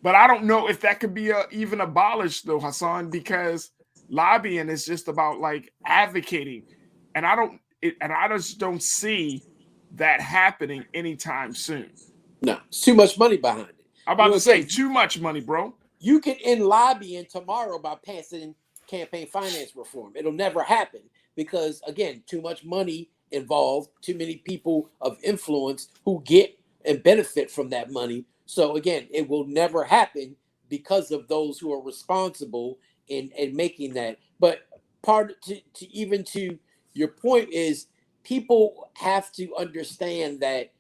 But I don't know if that could be even abolished though, Hassan, because lobbying is just about like advocating. And I just don't see that happening anytime soon. No, it's too much money behind it. I'm about to say too much money, bro. You can end lobbying tomorrow by passing campaign finance reform. It'll never happen because, again, too much money involved, too many people of influence who get and benefit from that money. So, again, it will never happen because of those who are responsible in making that. But to your point is, people have to understand that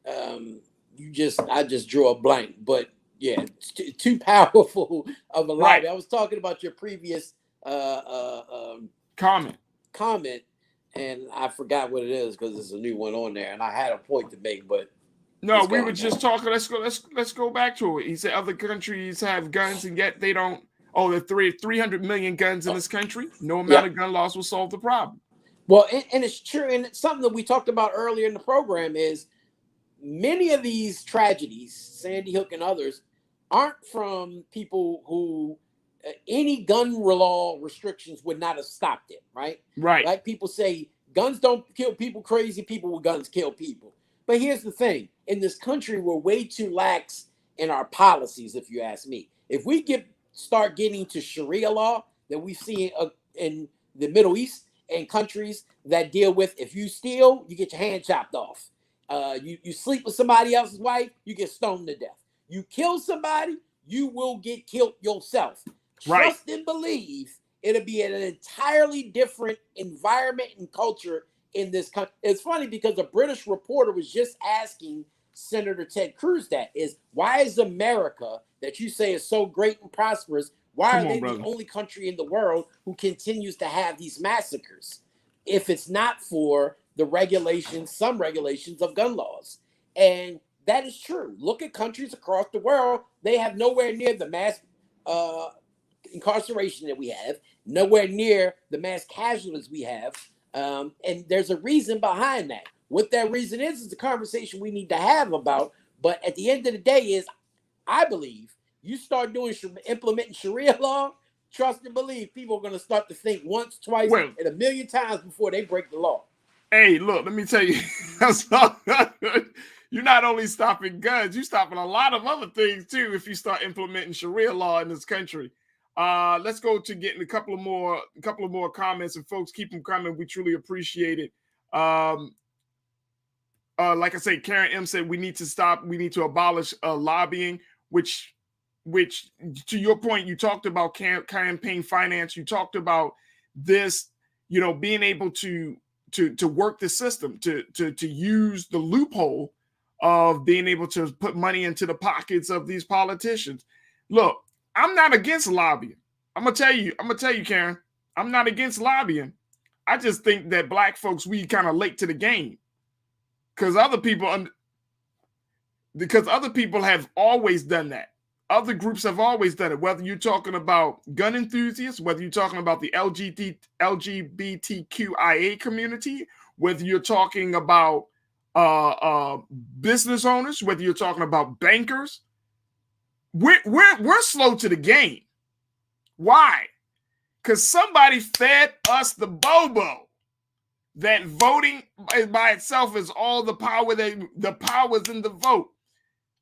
I just drew a blank, but yeah, it's too powerful of a lobby. Right. I was talking about your previous comment, and I forgot what it is because there's a new one on there, and I had a point to make, but no, we were just talking. Let's go back to it. He said other countries have guns, and yet they don't. Oh, the 300 million guns in this country. No amount of gun laws will solve the problem. Well, and it's true, and it's something that we talked about earlier in the program is many of these tragedies, Sandy Hook and others, aren't from people who any gun law restrictions would not have stopped it, right? Right. Like people say, guns don't kill people, crazy people with guns kill people. But here's the thing. In this country, we're way too lax in our policies, if you ask me. If we start getting to Sharia law that we see in the Middle East and countries that deal with, if you steal, you get your hand chopped off. You sleep with somebody else's wife, you get stoned to death. You kill somebody, you will get killed yourself. Right. Trust and believe it'll be an entirely different environment and culture in this country. It's funny because a British reporter was just asking Senator Ted Cruz why is America, that you say is so great and prosperous, why are they the only country in the world who continues to have these massacres if it's not for the regulations, some regulations of gun laws? And that is true. Look at countries across the world. They have nowhere near the mass incarceration that we have, nowhere near the mass casualties we have. And there's a reason behind that. What that reason is the conversation we need to have about. But at the end of the day I believe you start implementing Sharia law, trust and believe people are going to start to think once, twice, and a million times before they break the law. Hey, look, let me tell you, you're not only stopping guns, you're stopping a lot of other things too if you start implementing Sharia law in this country. Let's go to getting a couple of more comments, and folks, keep them coming. We truly appreciate it. Like I say, Karen M said we need to abolish lobbying, which to your point, you talked about campaign finance. You talked about this, being able to work the system, to use the loophole of being able to put money into the pockets of these politicians. Look, I'm not against lobbying. I'm gonna tell you, Karen, I'm not against lobbying. I just think that black folks, we kind of late to the game because other people have always done that. Other groups have always done it, whether you're talking about gun enthusiasts, whether you're talking about the LGBTQIA community, whether you're talking about business owners, whether you're talking about bankers. We're slow to the game. Why? Because somebody fed us the bobo that voting by itself is all the power. The power's in the vote.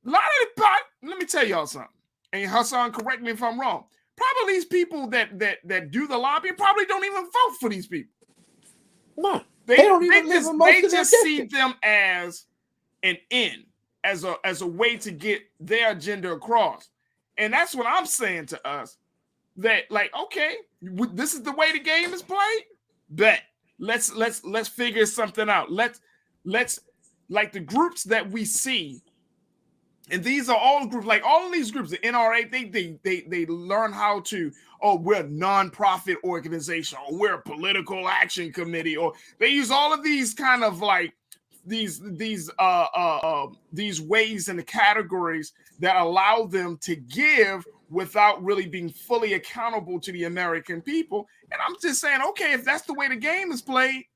A lot of the let me tell y'all something. And Hassan, correct me if I'm wrong. Probably these people that do the lobbying probably don't even vote for these people. No, they don't even live in most of their just see them as an end, as a way to get their agenda across. And that's what I'm saying to us. That, like, okay, this is the way the game is played. Bet. Let's figure something out. Let's like the groups that we see. And these are all groups, like all of these groups, the NRA, they learn how to, we're a nonprofit organization, or we're a political action committee, or they use all of these kind of like these ways and the categories that allow them to give without really being fully accountable to the American people. And I'm just saying, okay, if that's the way the game is played,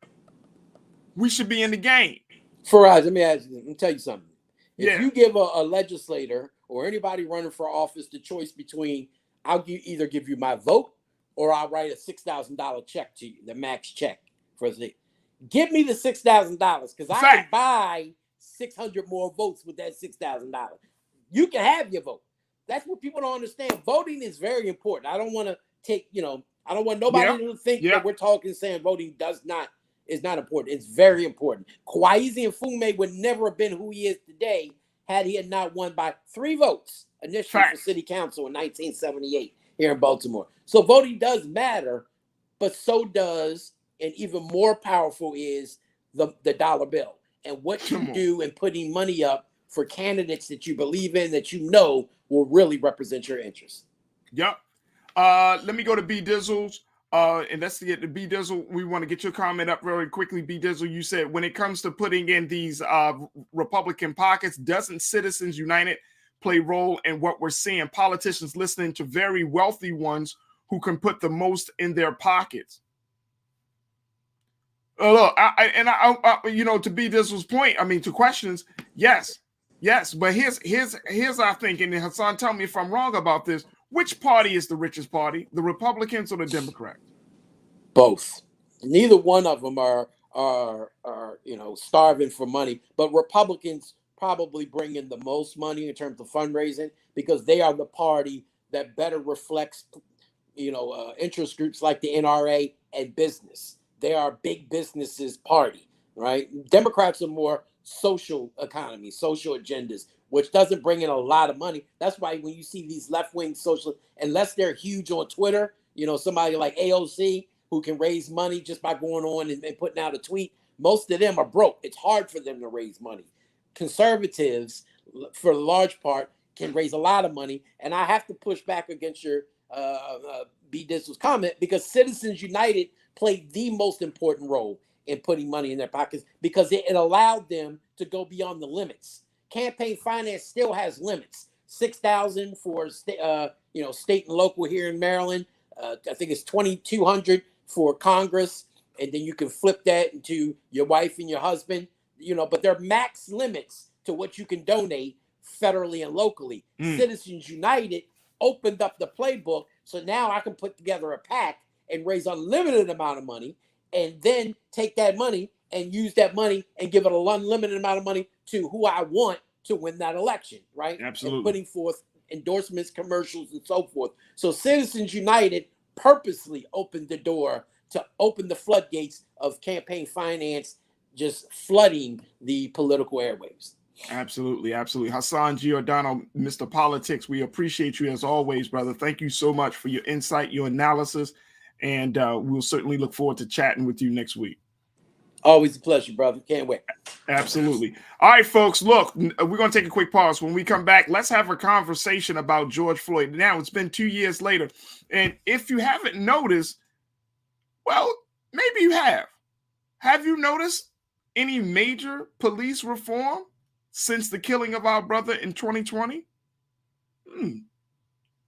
we should be in the game. Farajii, let me tell you something. If you give a legislator or anybody running for office the choice between, I'll either give you my vote or I'll write a $6,000 check to you, the max check for the. Give me the $6,000 because I can buy 600 more votes with that $6,000. You can have your vote. That's what people don't understand. Voting is very important. I don't want to take, I don't want nobody to think that we're talking saying voting is not important. It's very important. Kwesi Mfume would never have been who he is today had he not won by 3 votes initially for city council in 1978 here in Baltimore. So voting does matter, but so does, and even more powerful is the dollar bill and what you do in putting money up for candidates that you believe in, that you know will really represent your interests. Yep. Let me go to B Dizzles. Investigate the B Dizzle. We want to get your comment up very quickly. B Dizzle, you said when it comes to putting in these Republican pockets, doesn't Citizens United play a role in what we're seeing? Politicians listening to very wealthy ones who can put the most in their pockets. Look, to B Dizzle's point, to questions, yes, Yes, but here's our thinking. And Hassan, tell me if I'm wrong about this. Which party is the richest party, the Republicans or the Democrats? Both. Neither one of them are starving for money. But Republicans probably bring in the most money in terms of fundraising because they are the party that better reflects, interest groups like the NRA and business. They are big businesses party, right? Democrats are more social economy, social agendas, which doesn't bring in a lot of money. That's why when you see these left-wing social, unless they're huge on Twitter, somebody like AOC who can raise money just by going on and putting out a tweet, most of them are broke. It's hard for them to raise money. Conservatives, for the large part, can raise a lot of money. And I have to push back against your B. Dizzle's comment because Citizens United played the most important role in putting money in their pockets because it allowed them to go beyond the limits. Campaign finance still has limits. $6,000 for state and local here in Maryland. I think it's $2,200 for Congress, and then you can flip that into your wife and your husband. But there are max limits to what you can donate federally and locally. Citizens United opened up the playbook, so now I can put together a PAC and raise unlimited amount of money, and then take that money and use that money and give it an unlimited amount of money to who I want to win that election, right? Absolutely. And putting forth endorsements, commercials, and so forth. So Citizens United purposely opened the door to open the floodgates of campaign finance, just flooding the political airwaves. Absolutely, absolutely. Hassan Giordano, Mr. Politics, we appreciate you as always, brother. Thank you so much for your insight, your analysis, and we'll certainly look forward to chatting with you next week. Always a pleasure, brother. Can't wait. Absolutely. All right, folks, look, we're going to take a quick pause. When we come back, let's have a conversation about George Floyd. Now, it's been 2 years later, and if you haven't noticed, well, maybe you have. Have you noticed any major police reform since the killing of our brother in 2020?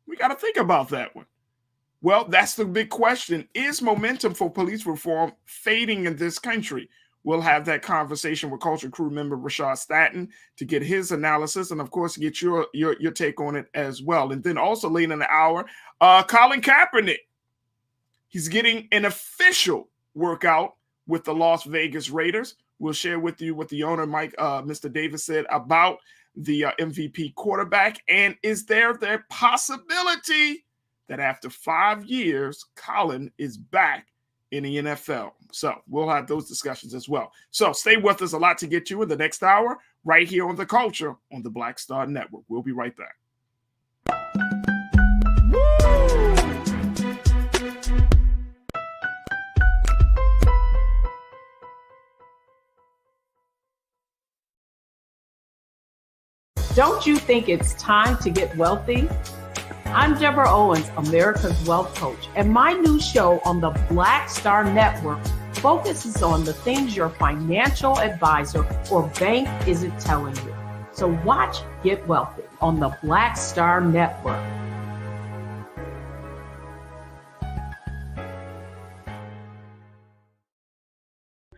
We got to think about that one. Well, that's the big question. Is momentum for police reform fading in this country? We'll have that conversation with Culture Crew member Rashad Staten to get his analysis and, of course, get your take on it as well. And then also late in the hour, Colin Kaepernick. He's getting an official workout with the Las Vegas Raiders. We'll share with you what the owner, Mr. Davis, said about the MVP quarterback. And is there possibility that after 5 years, Colin is back in the NFL? So we'll have those discussions as well. So stay with us. A lot to get to in the next hour right here on The Culture on the Black Star Network. We'll be right back. Don't you think it's time to get wealthy? I'm Deborah Owens, America's Wealth Coach, and my new show on the Black Star Network focuses on the things your financial advisor or bank isn't telling you. So watch Get Wealthy on the Black Star Network.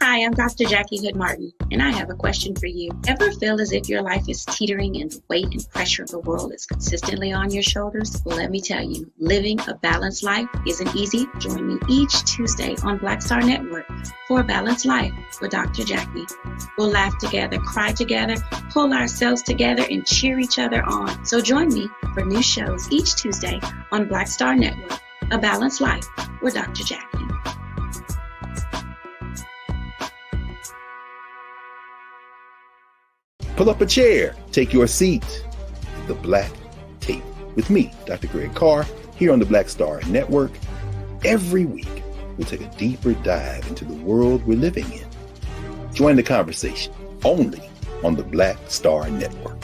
Hi, I'm Dr. Jackie Hood Martin, and I have a question for you. Ever feel as if your life is teetering and the weight and pressure of the world is consistently on your shoulders? Well, let me tell you, living a balanced life isn't easy. Join me each Tuesday on Black Star Network for A Balanced Life with Dr. Jackie. We'll laugh together, cry together, pull ourselves together, and cheer each other on. So join me for new shows each Tuesday on Black Star Network, A Balanced Life with Dr. Jackie. Pull up a chair, take your seat. The Black Tape with me, Dr. Greg Carr, here on the Black Star Network. Every week, we'll take a deeper dive into the world we're living in. Join the conversation only on the Black Star Network.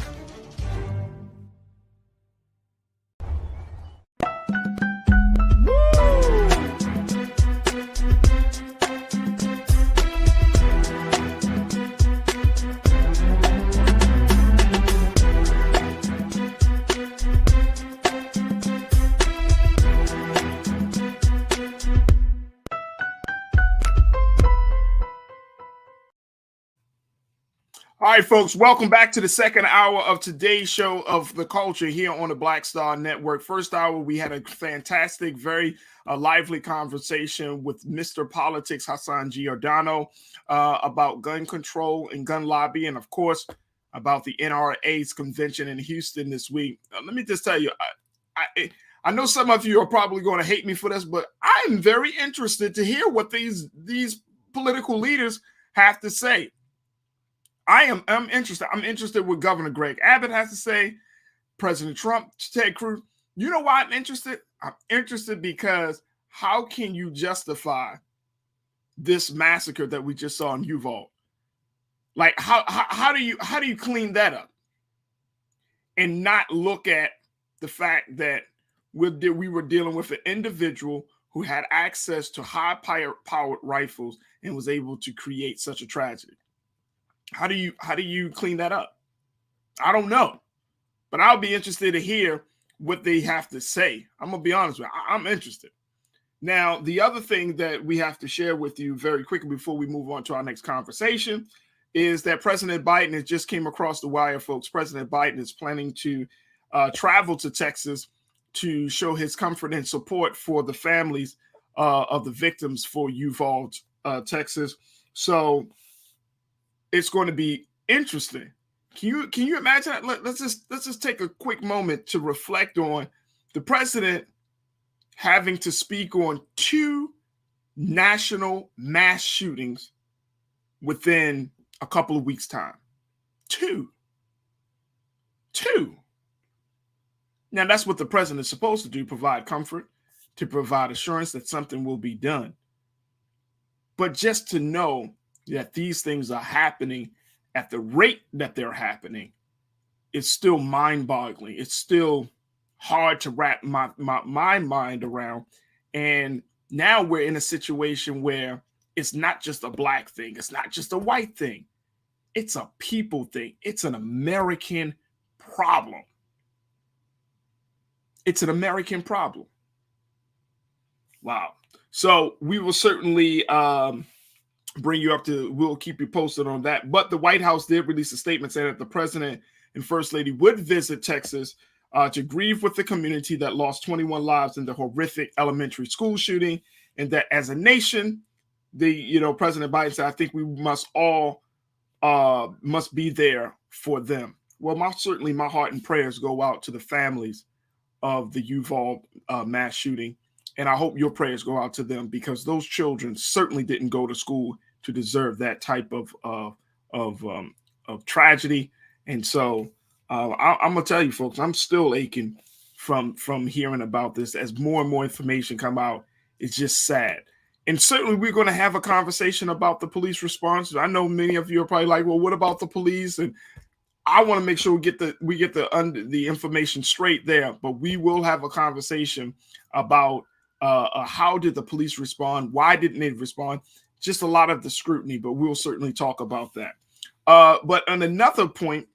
All right, folks, welcome back to the second hour of today's show of The Culture here on the Black Star Network. First hour, we had a fantastic, very lively conversation with Mr. Politics Hassan Giordano about gun control and gun lobby, and of course, about the NRA's convention in Houston this week. Let me just tell you, I know some of you are probably going to hate me for this, but I'm very interested to hear what these political leaders have to say. I'm interested. I'm interested what Governor Greg Abbott has to say, President Trump, Ted Cruz. You know why I'm interested? I'm interested because how can you justify this massacre that we just saw in Uvalde? Like how do you clean that up and not look at the fact that we were dealing with an individual who had access to high-powered rifles and was able to create such a tragedy? How do you clean that up? I don't know, but I'll be interested to hear what they have to say. I'm gonna be honest with you. I'm interested. Now, the other thing that we have to share with you very quickly before we move on to our next conversation is that President Biden has just came across the wire, folks. President Biden is planning to travel to Texas to show his comfort and support for the families of the victims for Uvalde, Texas. So it's going to be interesting. Can you imagine that? Let's just take a quick moment to reflect on the president having to speak on 2 national mass shootings within a couple of weeks' time. 2. Now, that's what the president is supposed to do, provide comfort, to provide assurance that something will be done. But just to know that these things are happening at the rate that they're happening, it's still mind-boggling. It's still hard to wrap my mind around. And now we're in a situation where it's not just a black thing. It's not just a white thing. It's a people thing. It's an American problem. It's an American problem. Wow. So we will certainly bring you up to, we'll keep you posted on that. But the White House did release a statement saying that the president and first lady would visit Texas to grieve with the community that lost 21 lives in the horrific elementary school shooting. And that as a nation, President Biden said, I think we must all must be there for them. Well, certainly my heart and prayers go out to the families of the Uvalde mass shooting. And I hope your prayers go out to them, because those children certainly didn't go to school to deserve that type of tragedy. And so I'm gonna tell you, folks, I'm still aching from hearing about this. As more and more information come out, it's just sad. And certainly we're going to have a conversation about the police response. I know many of you are probably like, well, what about the police? And I want to make sure we get the information straight there. But we will have a conversation about how did the police respond? Why didn't they respond? Just a lot of the scrutiny, but we'll certainly talk about that. But on another point,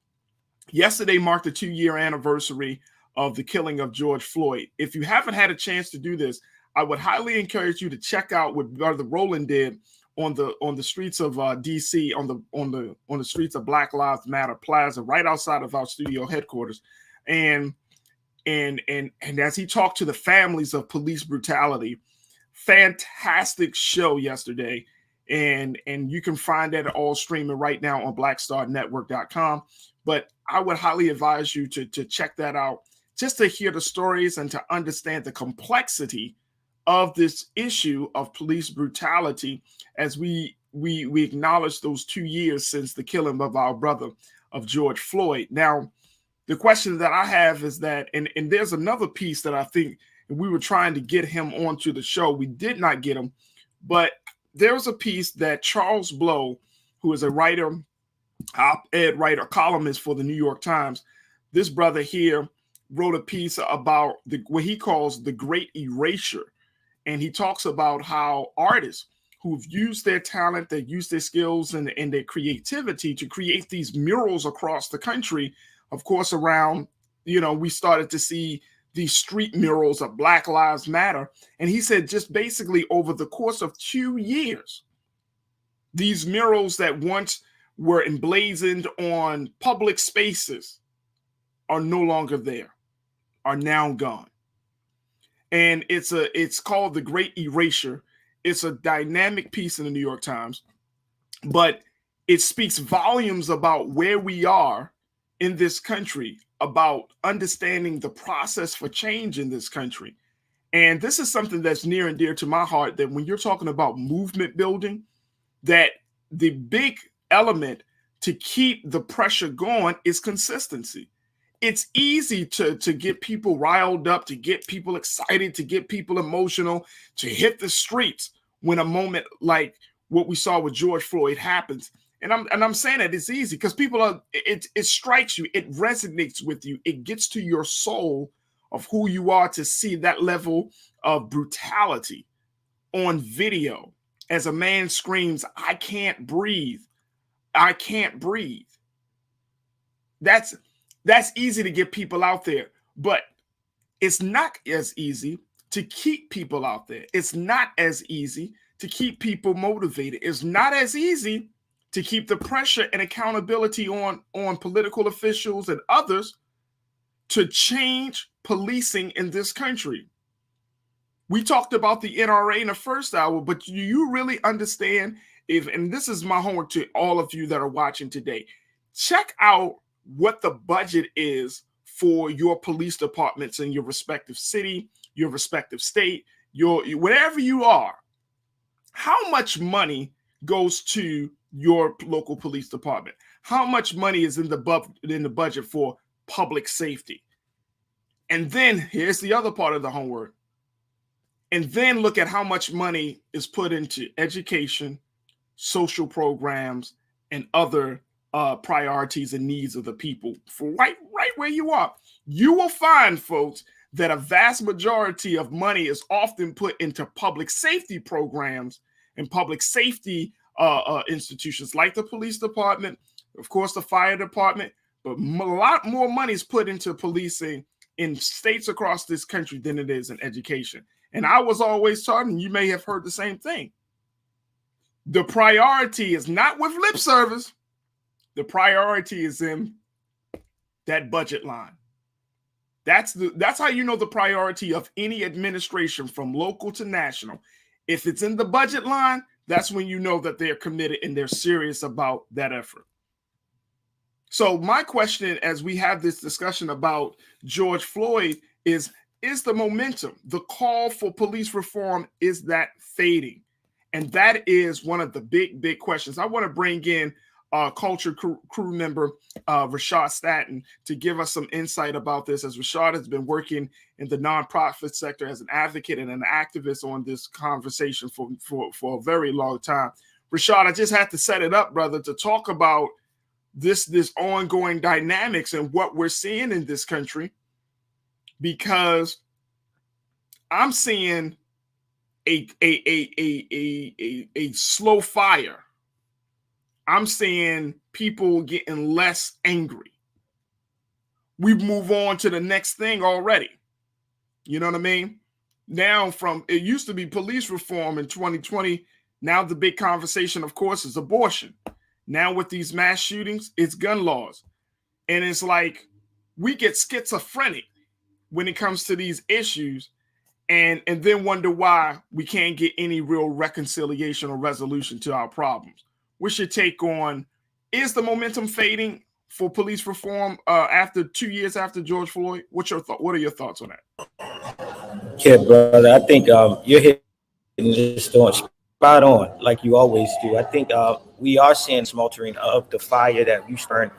yesterday marked the 2-year anniversary of the killing of George Floyd. If you haven't had a chance to do this, I would highly encourage you to check out what Brother Roland did on the streets of DC, on the streets of Black Lives Matter Plaza, right outside of our studio headquarters, and as he talked to the families of police brutality. Fantastic show yesterday, and you can find that all streaming right now on blackstarnetwork.com. But I would highly advise you to check that out, just to hear the stories and to understand the complexity of this issue of police brutality as we acknowledge those 2 years since the killing of our brother, of George Floyd. Now, the question that I have is that, and there's another piece that I think we were trying to get him onto the show. We did not get him, but there's a piece that Charles Blow, who is a writer, op-ed writer, columnist for the New York Times, this brother here wrote a piece about what he calls the Great Erasure. And he talks about how artists who've used their talent, they use their skills and their creativity to create these murals across the country. Of course, around, we started to see these street murals of Black Lives Matter. And he said just basically over the course of 2 years, these murals that once were emblazoned on public spaces are no longer there, are now gone. And it's called The Great Erasure. It's a dynamic piece in the New York Times, but it speaks volumes about where we are in this country, about understanding the process for change in this country. And this is something that's near and dear to my heart, that when you're talking about movement building, that the big element to keep the pressure going is consistency. It's easy to get people riled up, to get people excited, to get people emotional, to hit the streets when a moment like what we saw with George Floyd happens. And I'm saying that it's easy because people are, it strikes you, it resonates with you, it gets to your soul of who you are to see that level of brutality on video as a man screams, "I can't breathe. I can't breathe." That's easy to get people out there, but it's not as easy to keep people out there. It's not as easy to keep people motivated. It's not as easy to keep the pressure and accountability on political officials and others to change policing in this country. We talked about the NRA in the first hour, but do you really understand and this is my homework to all of you that are watching today, check out what the budget is for your police departments in your respective city, your respective state, wherever you are. How much money goes to your local police department? How much money is in the budget for public safety? And then here's the other part of the homework. And then look at how much money is put into education, social programs, and other priorities and needs of the people for right where you are. You will find, folks, that a vast majority of money is often put into public safety programs and public safety institutions like the police department, of course, the fire department, but a lot more money is put into policing in states across this country than it is in education. And I was always taught, and you may have heard the same thing, the priority is not with lip service. The priority is in that budget line. That's how you know the priority of any administration from local to national. If it's in the budget line, that's when you know that they're committed and they're serious about that effort. So my question as we have this discussion about George Floyd is the momentum, the call for police reform, is that fading? And that is one of the big questions. I want to bring in culture crew member Rashad Staton to give us some insight about this, as Rashad has been working in the nonprofit sector as an advocate and an activist on this conversation for a very long time. Rashad, I just had to set it up, brother, to talk about this ongoing dynamics and what we're seeing in this country, because I'm seeing a slow fire. I'm seeing people getting less angry. We move on to the next thing already. You know what I mean? Now, it used to be police reform in 2020. Now the big conversation, of course, is abortion. Now with these mass shootings, it's gun laws. And it's like we get schizophrenic when it comes to these issues, and then wonder why we can't get any real reconciliation or resolution to our problems. What's your take on, is the momentum fading for police reform after 2 years after George Floyd? What are your thoughts on that? Yeah, brother, I think you're hitting this on spot on, like you always do. I think we are seeing smoldering of the fire that we burn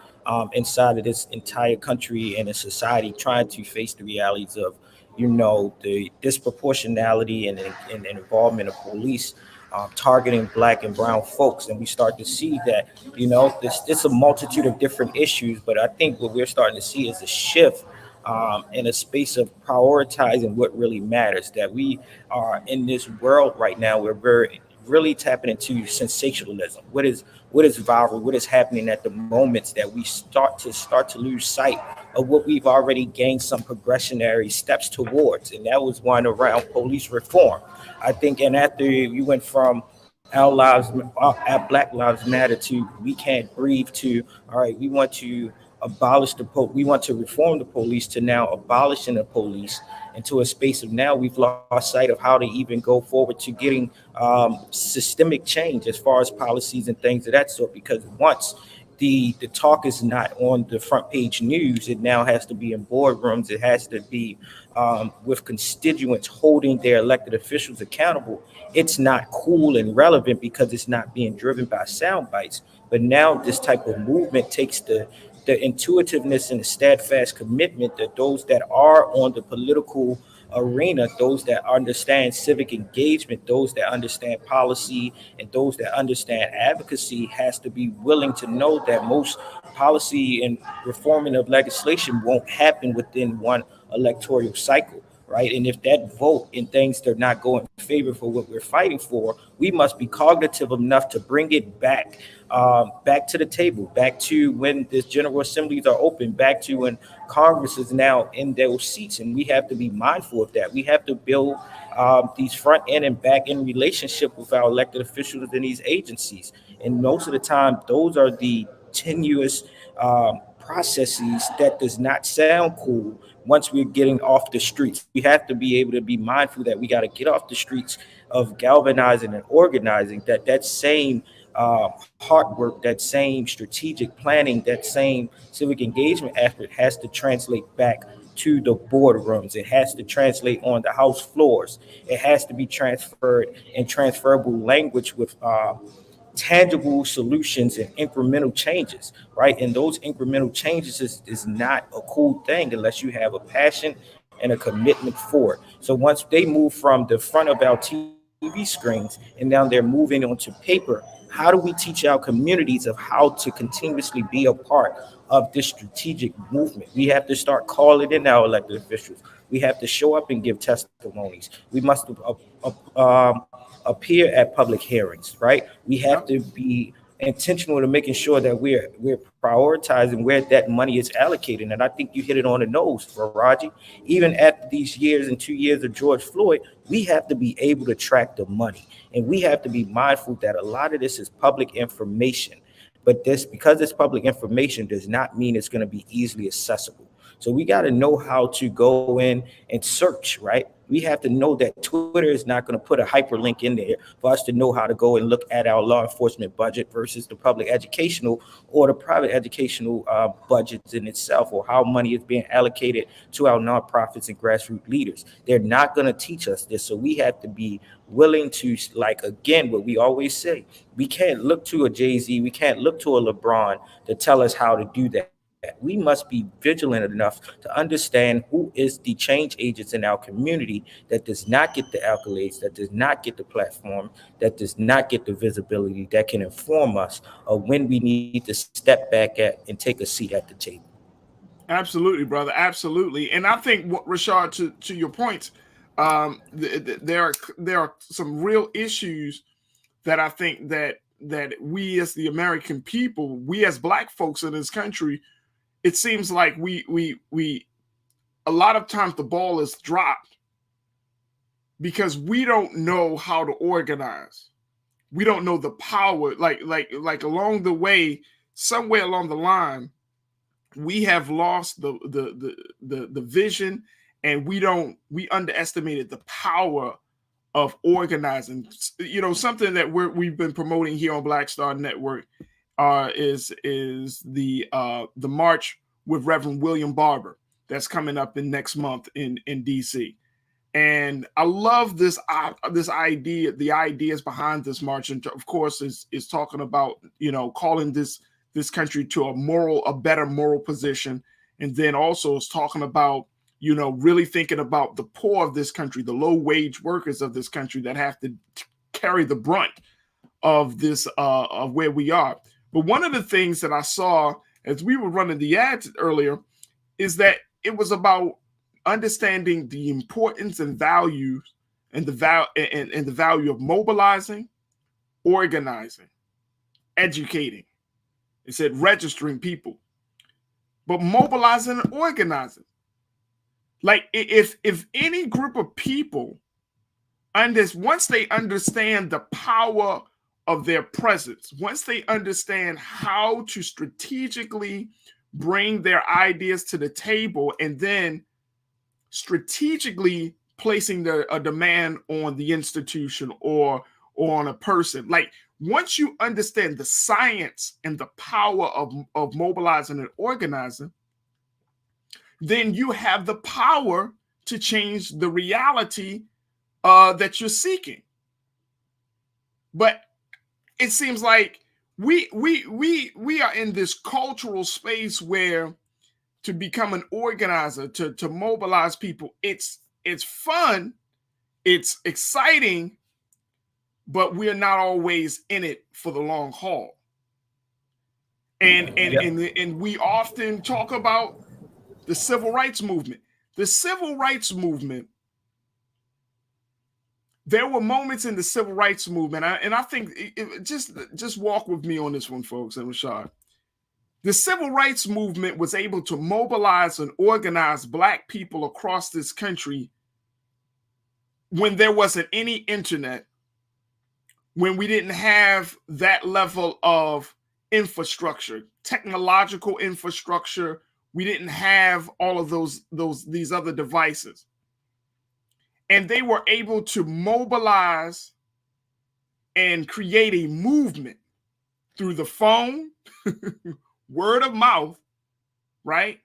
inside of this entire country and a society, trying to face the realities of, the disproportionality and involvement of police targeting Black and brown folks. And we start to see that, it's a multitude of different issues, but I think what we're starting to see is a shift in a space of prioritizing what really matters, that we are in this world right now where we're really tapping into sensationalism. What is viral, what is happening at the moments that we start to lose sight of what we've already gained some progressionary steps towards. And that was one around police reform, I think. And after you went from our lives, our Black Lives Matter to we can't breathe to, all right, we want to abolish we want to reform the police to now abolishing the police into a space of now we've lost sight of how to even go forward to getting systemic change as far as policies and things of that sort. Because once the talk is not on the front page news, it now has to be in boardrooms. It has to be with constituents holding their elected officials accountable. It's not cool and relevant because it's not being driven by sound bites. But now this type of movement takes the intuitiveness and the steadfast commitment that those that are on the political arena, those that understand civic engagement, those that understand policy, and those that understand advocacy has to be willing to know that most policy and reforming of legislation won't happen within one electoral cycle. Right. And if that vote and things do not go in favor for what we're fighting for, we must be cognitive enough to bring it back, back to the table, back to when the General Assemblies are open, back to when Congress is now in those seats. And we have to be mindful of that. We have to build these front end and back end relationship with our elected officials in these agencies. And most of the time, those are the tenuous processes that does not sound cool once we're getting off the streets. We have to be able to be mindful that we got to get off the streets of galvanizing and organizing, that same hard work, that same strategic planning, that same civic engagement effort has to translate back to the boardrooms. It has to translate on the House floors. It has to be transferred in transferable language with tangible solutions and incremental changes, right? And those incremental changes is not a cool thing unless you have a passion and a commitment for it. So once they move from the front of our TV screens and now they're moving onto paper, how do we teach our communities of how to continuously be a part of this strategic movement? We have to start calling in our elected officials. We have to show up and give testimonies. We must appear at public hearings, right? We have to be intentional to making sure that we're prioritizing where that money is allocated. And I think you hit it on the nose, Farajii. Even at these years and 2 years of George Floyd, we have to be able to track the money. And we have to be mindful that a lot of this is public information. But this, because it's public information, does not mean it's going to be easily accessible. So we got to know how to go in and search, right? We have to know that Twitter is not going to put a hyperlink in there for us to know how to go and look at our law enforcement budget versus the public educational or the private educational budgets in itself, or how money is being allocated to our nonprofits and grassroots leaders. They're not going to teach us this. So we have to be willing to, like, again, what we always say, we can't look to a Jay-Z, we can't look to a LeBron to tell us how to do that. We must be vigilant enough to understand who is the change agents in our community that does not get the accolades, that does not get the platform, that does not get the visibility, that can inform us of when we need to step back at and take a seat at the table. Absolutely, brother. Absolutely. And I think, Rashad, to your points, there are some real issues that I think that we as the American people, we as Black folks in this country, it seems like we a lot of times the ball is dropped because we don't know how to organize. We don't know the power. Like along the way, somewhere along the line, we have lost the vision, and we underestimated the power of organizing. You know, something that we've been promoting here on Black Star Network is the march with Reverend William Barber that's coming up in next month in DC. And I love this idea, the ideas behind this march, and of course is talking about, you know, calling this country to a better moral position, and then also is talking about, you know, really thinking about the poor of this country, the low wage workers of this country that have to carry the brunt of this of where we are. But one of the things that I saw as we were running the ads earlier is that it was about understanding the importance and values and the value of mobilizing, organizing, educating. It said registering people, but mobilizing and organizing. Like if any group of people once they understand the power of their presence, once they understand how to strategically bring their ideas to the table and then strategically placing a demand on the institution or on a person, like once you understand the science and the power of mobilizing and organizing, then you have the power to change the reality that you're seeking. But it seems like we are in this cultural space where to become an organizer, to mobilize people, it's fun, it's exciting, but we're not always in it for the long haul. And we often talk about the civil rights movement. The civil rights movement, there were moments in the civil rights movement, and I think just walk with me on this one, folks, and Rashad. The civil rights movement was able to mobilize and organize Black people across this country when there wasn't any internet, when we didn't have that level of infrastructure, technological infrastructure. We didn't have all of these other devices. And they were able to mobilize and create a movement through the phone, word of mouth, right?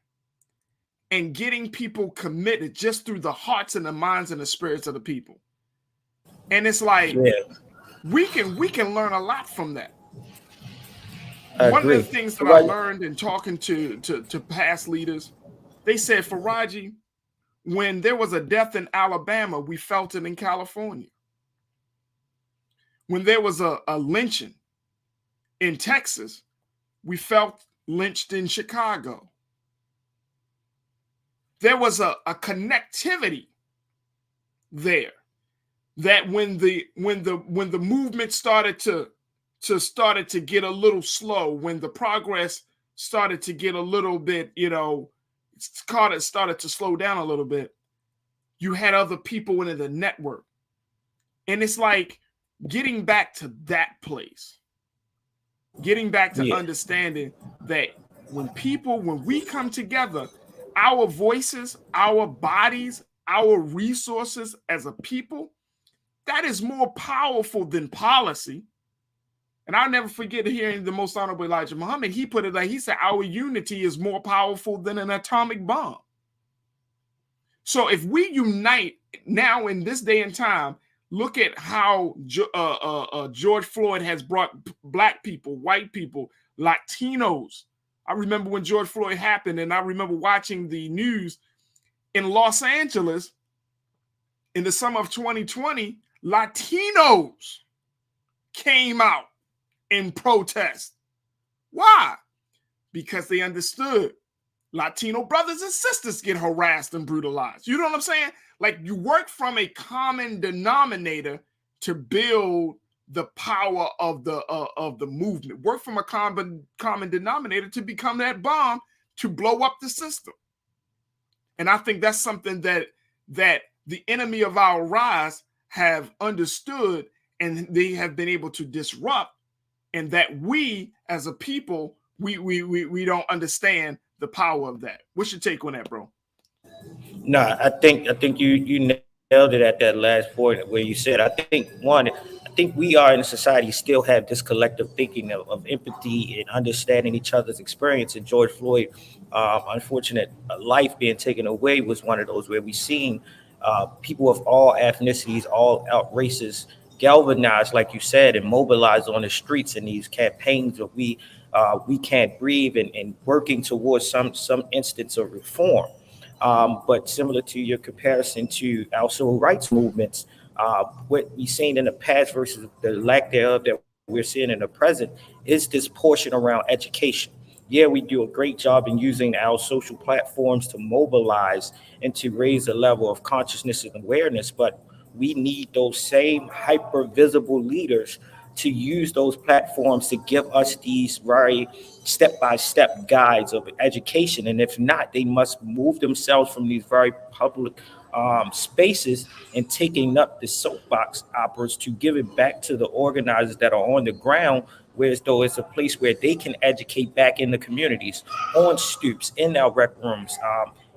And getting people committed just through the hearts and the minds and the spirits of the people. And it's like, we can learn a lot from that. One of the things that I learned in talking to past leaders, they said, Farajii, when there was a death in Alabama, we felt it in California. When there was a lynching in Texas, we felt lynched in Chicago. There was a connectivity there that when the movement started to get a little slow, when the progress started to get a little bit, started to slow down a little bit, you had other people in the network. And it's like getting back to that place, getting back to understanding that when we come together, our voices, our bodies, our resources as a people, that is more powerful than policy. And I'll never forget hearing the Most Honorable Elijah Muhammad. He put it like, he said, our unity is more powerful than an atomic bomb. So if we unite now in this day and time, look at how George Floyd has brought Black people, white people, Latinos. I remember when George Floyd happened, and I remember watching the news in Los Angeles in the summer of 2020, Latinos came out in protest. Why? Because they understood Latino brothers and sisters get harassed and brutalized. You know what I'm saying? Like, you work from a common denominator to build the power of the movement. Work from a common denominator to become that bomb to blow up the system. And I think that's something that the enemy of our rise have understood, and they have been able to disrupt, and that we as a people, we don't understand the power of that. What's your take on that, bro? No, I think you nailed it at that last point where you said, I think we are in a society still have this collective thinking of empathy and understanding each other's experience. And George Floyd, unfortunate life being taken away was one of those where we seen people of all ethnicities, all out races galvanized, like you said, and mobilized on the streets in these campaigns of we can't breathe and working towards some instance of reform. But similar to your comparison to our civil rights movements, what we've seen in the past versus the lack thereof that we're seeing in the present is this portion around education. Yeah, we do a great job in using our social platforms to mobilize and to raise the level of consciousness and awareness, but we need those same hyper visible leaders to use those platforms to give us these very step-by-step guides of education. And if not, they must move themselves from these very public spaces and taking up the soapbox operas to give it back to the organizers that are on the ground, whereas though it's a place where they can educate back in the communities, on stoops, in our rec rooms,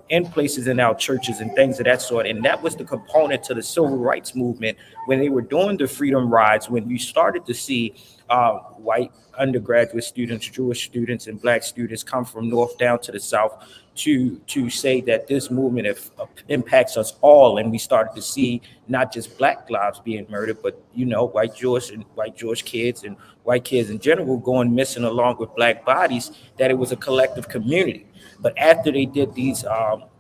in places in our churches and things of that sort. And that was the component to the civil rights movement when they were doing the freedom rides, when you started to see white undergraduate students, Jewish students, and Black students come from north down to the south to say that this movement impacts us all. And we started to see not just Black lives being murdered, but, white Jewish kids and white kids in general going missing along with Black bodies, that it was a collective community. But after they did these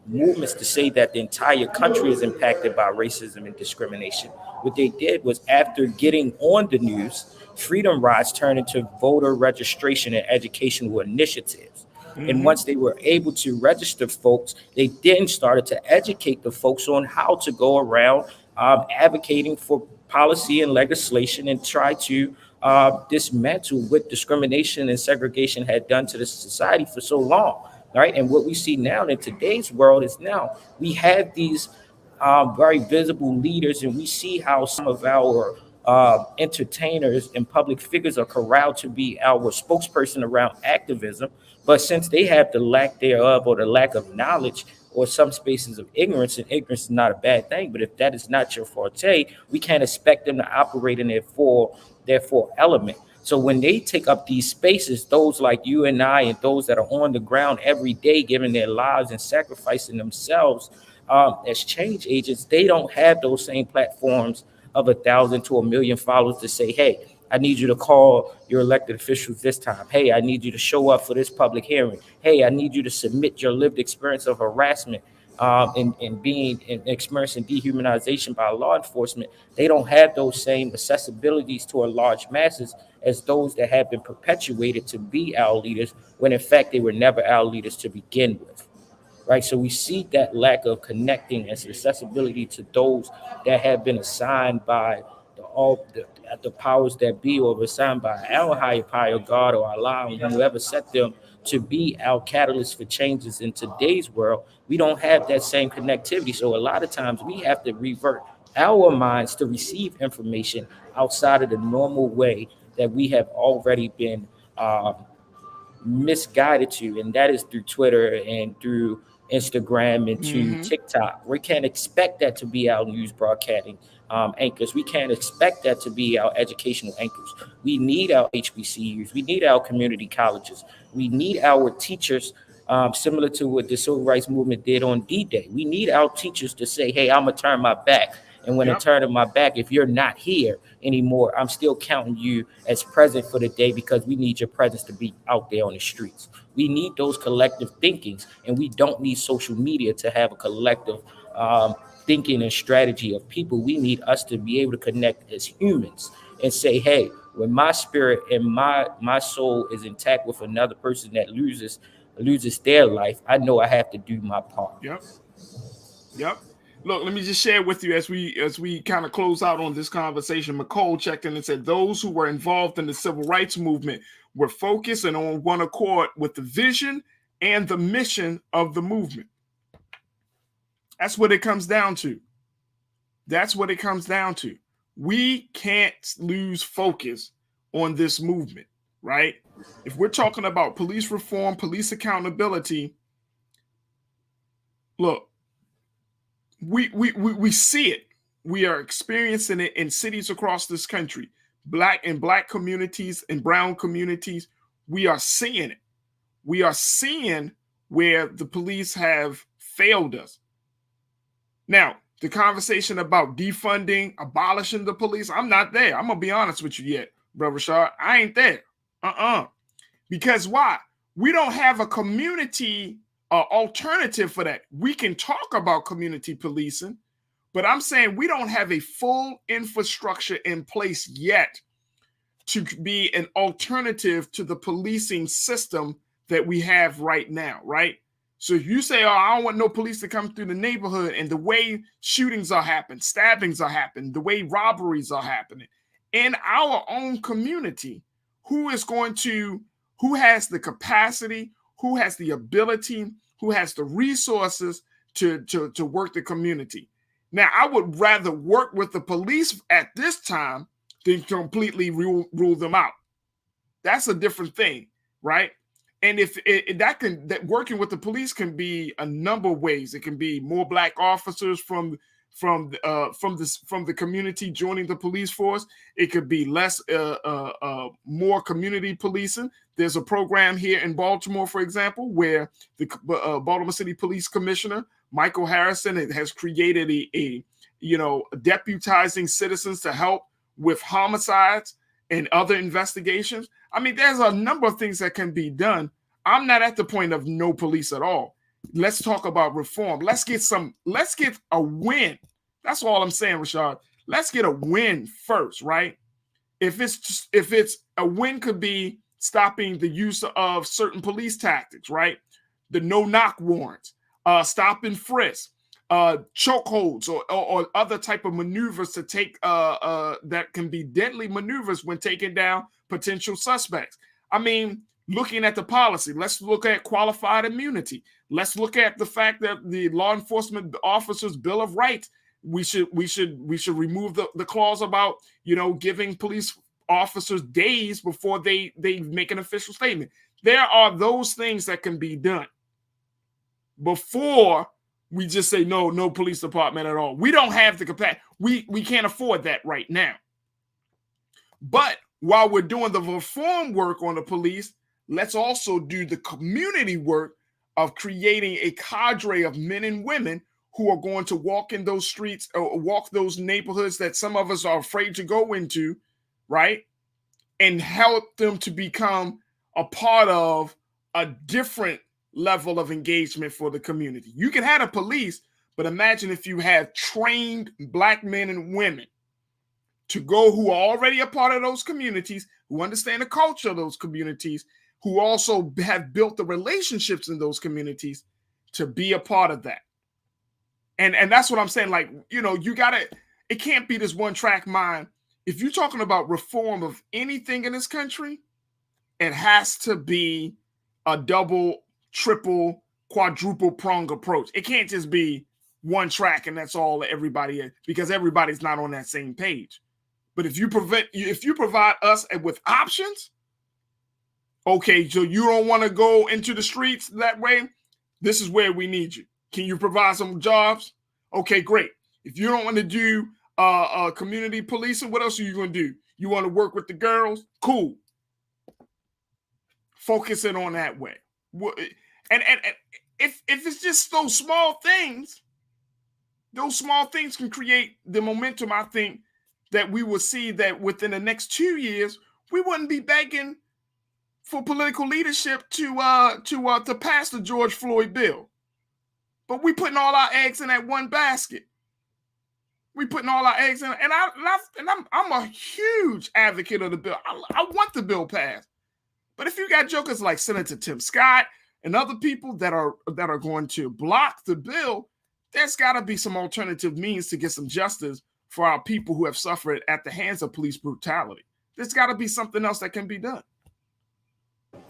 movements to say that the entire country is impacted by racism and discrimination, what they did was, after getting on the news, freedom rides turned into voter registration and educational initiatives. And once they were able to register folks, they then started to educate the folks on how to go around advocating for policy and legislation and try to dismantle what discrimination and segregation had done to the society for so long. Right. And what we see now in today's world is, now we have these very visible leaders, and we see how some of our entertainers and public figures are corralled to be our spokesperson around activism. But since they have the lack thereof, or the lack of knowledge, or some spaces of ignorance, and ignorance is not a bad thing, but if that is not your forte, we can't expect them to operate in their full element. So when they take up these spaces, those like you and I, and those that are on the ground every day, giving their lives and sacrificing themselves as change agents, they don't have those same platforms of 1,000 to 1 million followers to say, hey, I need you to call your elected officials this time. Hey, I need you to show up for this public hearing. Hey, I need you to submit your lived experience of harassment and being experiencing dehumanization by law enforcement. They don't have those same accessibilities to a large masses as those that have been perpetuated to be our leaders, when in fact they were never our leaders to begin with. Right. So we see that lack of connecting and accessibility to those that have been assigned by the powers that be, or assigned by our higher power, God or Allah, and whoever set them to be our catalyst for changes in today's world. We don't have that same connectivity. So a lot of times we have to revert our minds to receive information outside of the normal way that we have already been misguided to, and that is through Twitter and through Instagram and to TikTok. We can't expect that to be our news broadcasting anchors. We can't expect that to be our educational anchors. We need our HBCUs. We need our community colleges. We need our teachers, similar to what the civil rights movement did on D-Day. We need our teachers to say, hey, I'm going to turn my back. And when I turn my back, if you're not here anymore, I'm still counting you as present for the day, because we need your presence to be out there on the streets. We need those collective thinkings, and we don't need social media to have a collective thinking and strategy of people. We need us to be able to connect as humans and say, hey, when my spirit and my soul is intact with another person that loses their life, I know I have to do my part. Yep. Look, let me just share with you as we kind of close out on this conversation. McCole checked in and said those who were involved in the civil rights movement were focused and on one accord with the vision and the mission of the movement. That's what it comes down to. That's what it comes down to. We can't lose focus on this movement, right? If we're talking about police reform, police accountability, look, we see it. We are experiencing it in cities across this country, black communities and brown communities. We are seeing it. We are seeing where the police have failed us. Now, the conversation about defunding, abolishing the police, I'm not there. I'm going to be honest with you yet, Brother Rashad. I ain't there. Because why? We don't have a community alternative for that. We can talk about community policing, but I'm saying we don't have a full infrastructure in place yet to be an alternative to the policing system that we have right now, right? So if you say, oh, I don't want no police to come through the neighborhood, and the way shootings are happening, stabbings are happening, the way robberies are happening in our own community, who has the capacity, who has the ability, who has the resources to work the community. Now, I would rather work with the police at this time than completely rule them out. That's a different thing, right? And if that working with the police can be a number of ways. It can be more black officers from the community joining the police force. It could be more community policing. There's a program here in Baltimore, for example, where the Baltimore City Police Commissioner Michael Harrison has created a deputizing citizens to help with homicides and other investigations. I mean, there's a number of things that can be done. I'm not at the point of no police at all. Let's talk about reform. Let's get a win. That's all I'm saying, Rashad. Let's get a win first, right? If it's a win, could be stopping the use of certain police tactics, right? The no-knock warrants, stop and frisk, chokeholds, or other type of maneuvers to take that can be deadly maneuvers when taking down potential suspects. I mean, looking at the policy, let's look at qualified immunity. Let's look at the fact that the law enforcement officers' Bill of Rights, we should remove the clause about giving police officers days before they make an official statement. There are those things that can be done before we just say no police department at all. We don't have the capacity. We can't afford that right now. But while we're doing the reform work on the police, let's also do the community work of creating a cadre of men and women who are going to walk in those streets or walk those neighborhoods that some of us are afraid to go into, right? And help them to become a part of a different level of engagement for the community. You can have a police, but imagine if you have trained black men and women to go who are already a part of those communities, who understand the culture of those communities, who also have built the relationships in those communities to be a part of that. And that's what I'm saying. Like, it can't be this one track mind. If you're talking about reform of anything in this country, it has to be a double, triple, quadruple prong approach. It can't just be one track and that's all everybody is, because everybody's not on that same page. But if you provide us with options, okay, so you don't want to go into the streets that way, this is where we need you. Can you provide some jobs? Okay, great. If you don't want to do community policing, what else are you going to do? You want to work with the girls? Cool. Focus it on that way. And if it's just those small things can create the momentum, I think, that we will see that within the next 2 years, we wouldn't be begging for political leadership to pass the George Floyd bill. But we putting all our eggs in that one basket. We putting all our eggs in, and I'm a huge advocate of the bill. I want the bill passed. But if you got jokers like Senator Tim Scott and other people that are going to block the bill, there's got to be some alternative means to get some justice for our people who have suffered at the hands of police brutality. There's got to be something else that can be done.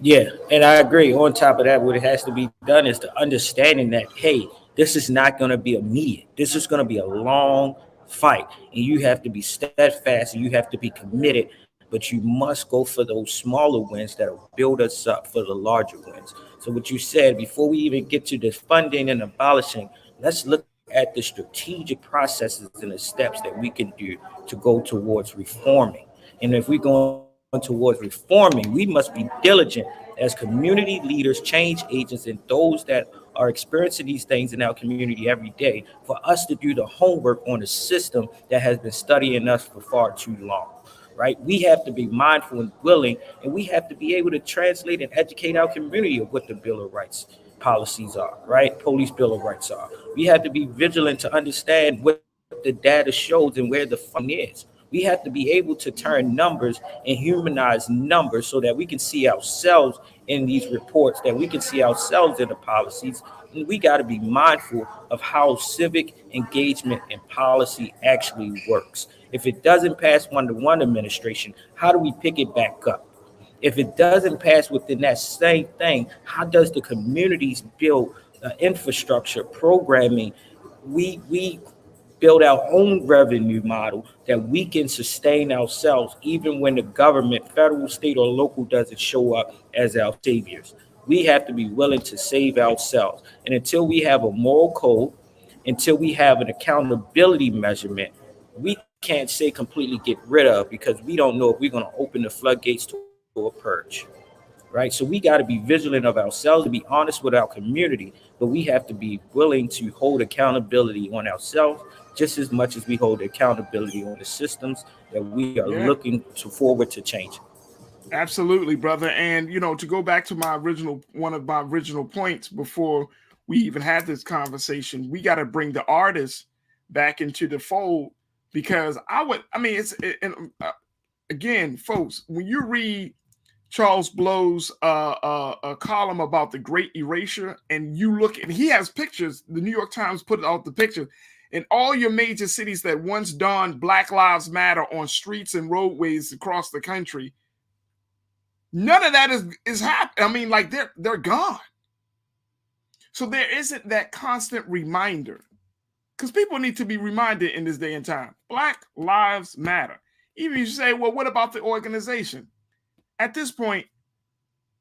Yeah, and I agree. On top of that, what it has to be done is the understanding that, hey, this is not going to be immediate. This is going to be a long fight, and you have to be steadfast and you have to be committed, but you must go for those smaller wins that will build us up for the larger wins. So what you said, before we even get to the funding and abolishing, let's look at the strategic processes and the steps that we can do to go towards reforming. And if we go towards reforming, we must be diligent as community leaders, change agents, and those that are experiencing these things in our community every day, for us to do the homework on a system that has been studying us for far too long, right? We have to be mindful and willing, and we have to be able to translate and educate our community of what the Bill of Rights policies are, right? Police Bill of Rights are. We have to be vigilant to understand what the data shows and where the fund is. We have to be able to turn numbers and humanize numbers so that we can see ourselves in these reports, that we can see ourselves in the policies. And we got to be mindful of how civic engagement and policy actually works. If it doesn't pass one-to-one administration, how do we pick it back up? If it doesn't pass within that same thing, how does the communities build infrastructure, programming, we build our own revenue model that we can sustain ourselves even when the government, federal, state, or local doesn't show up as our saviors. We have to be willing to save ourselves. And until we have a moral code, until we have an accountability measurement, we can't say completely get rid of, because we don't know if we're going to open the floodgates to a purge. Right? So we got to be vigilant of ourselves, to be honest with our community, but we have to be willing to hold accountability on ourselves just as much as we hold accountability on the systems that we are looking forward to change. Absolutely, brother. And, to go back to one of my original points before we even had this conversation, we got to bring the artists back into the fold, because again, folks, when you read Charles Blow's a column about the Great Erasure, and you look at, he has pictures, the New York Times put out the picture, in all your major cities that once donned Black Lives Matter on streets and roadways across the country, none of that is happening. I mean, like, they're gone. So there isn't that constant reminder, because people need to be reminded in this day and time. Black Lives Matter. Even if you say, well, what about the organization? At this point,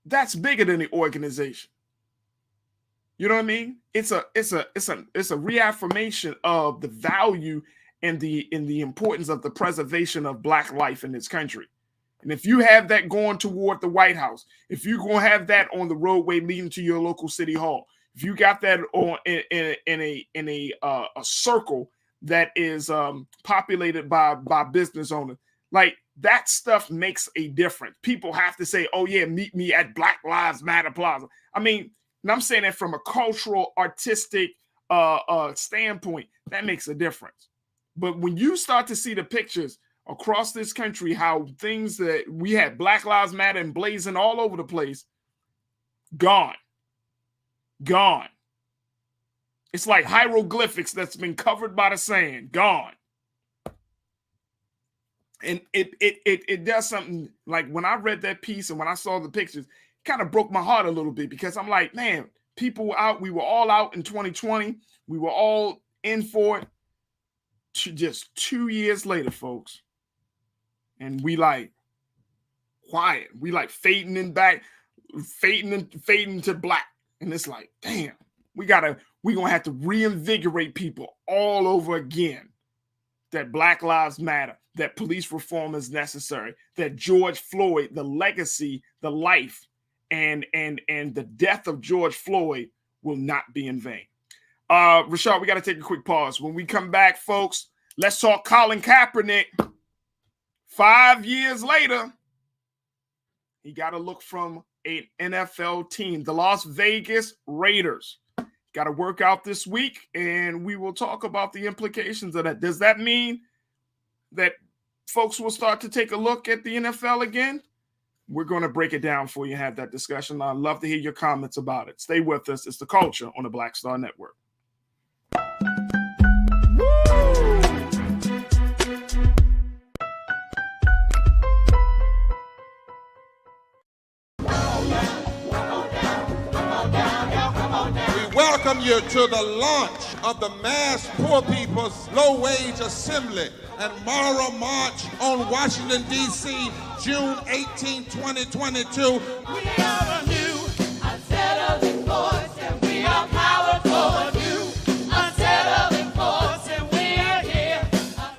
that's bigger than the organization. You know what I mean? It's a reaffirmation of the value and the importance of the preservation of Black life in this country. And if you have that going toward the White House, if you're going to have that on the roadway leading to your local city hall, if you got that on in a circle that is populated by business owners, like, that stuff makes a difference. People have to say, oh yeah, meet me at Black Lives Matter Plaza. I mean, and I'm saying that from a cultural, artistic standpoint, that makes a difference. But when you start to see the pictures across this country, how things that we had Black Lives Matter emblazoned all over the place, gone. It's like hieroglyphics that's been covered by the sand, gone. And it does something. Like, when I read that piece and when I saw the pictures, it kind of broke my heart a little bit, because I'm like, man, people were out. We were all out in 2020. We were all in for it. Just 2 years later, folks, and we like quiet. We like fading to black. And it's like, damn, we're gonna have to reinvigorate people all over again. That Black Lives Matter, that police reform is necessary, that George Floyd, the legacy, the life, and the death of George Floyd will not be in vain. Rashad, we got to take a quick pause. When we come back, folks, let's talk Colin Kaepernick. 5 years later, he got a look from an NFL team, the Las Vegas Raiders. Got to work out this week, and we will talk about the implications of that. Does that mean that folks will start to take a look at the NFL again? We're going to break it down for you and have that discussion. I'd love to hear your comments about it. Stay with us. It's The Culture on the Black Star Network. Welcome you to the launch of the Mass Poor People's Low Wage Assembly and Moral March on Washington, D.C., June 18, 2022. We are a new unsettling force, and we are powerful. New unsettling force, and we are here.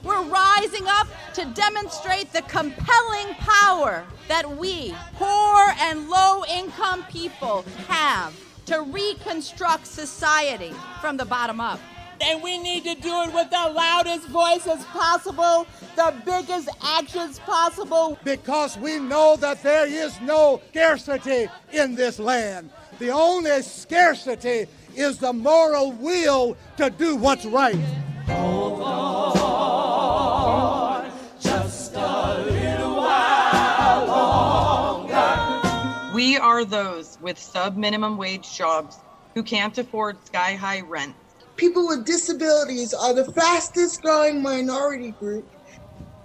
We're rising up to demonstrate the compelling power that we, poor and low-income people, have to reconstruct society from the bottom up. And we need to do it with the loudest voices possible, the biggest actions possible. Because we know that there is no scarcity in this land. The only scarcity is the moral will to do what's right. Hold on, just a little while longer. We are those with sub-minimum wage jobs who can't afford sky-high rent. People with disabilities are the fastest growing minority group,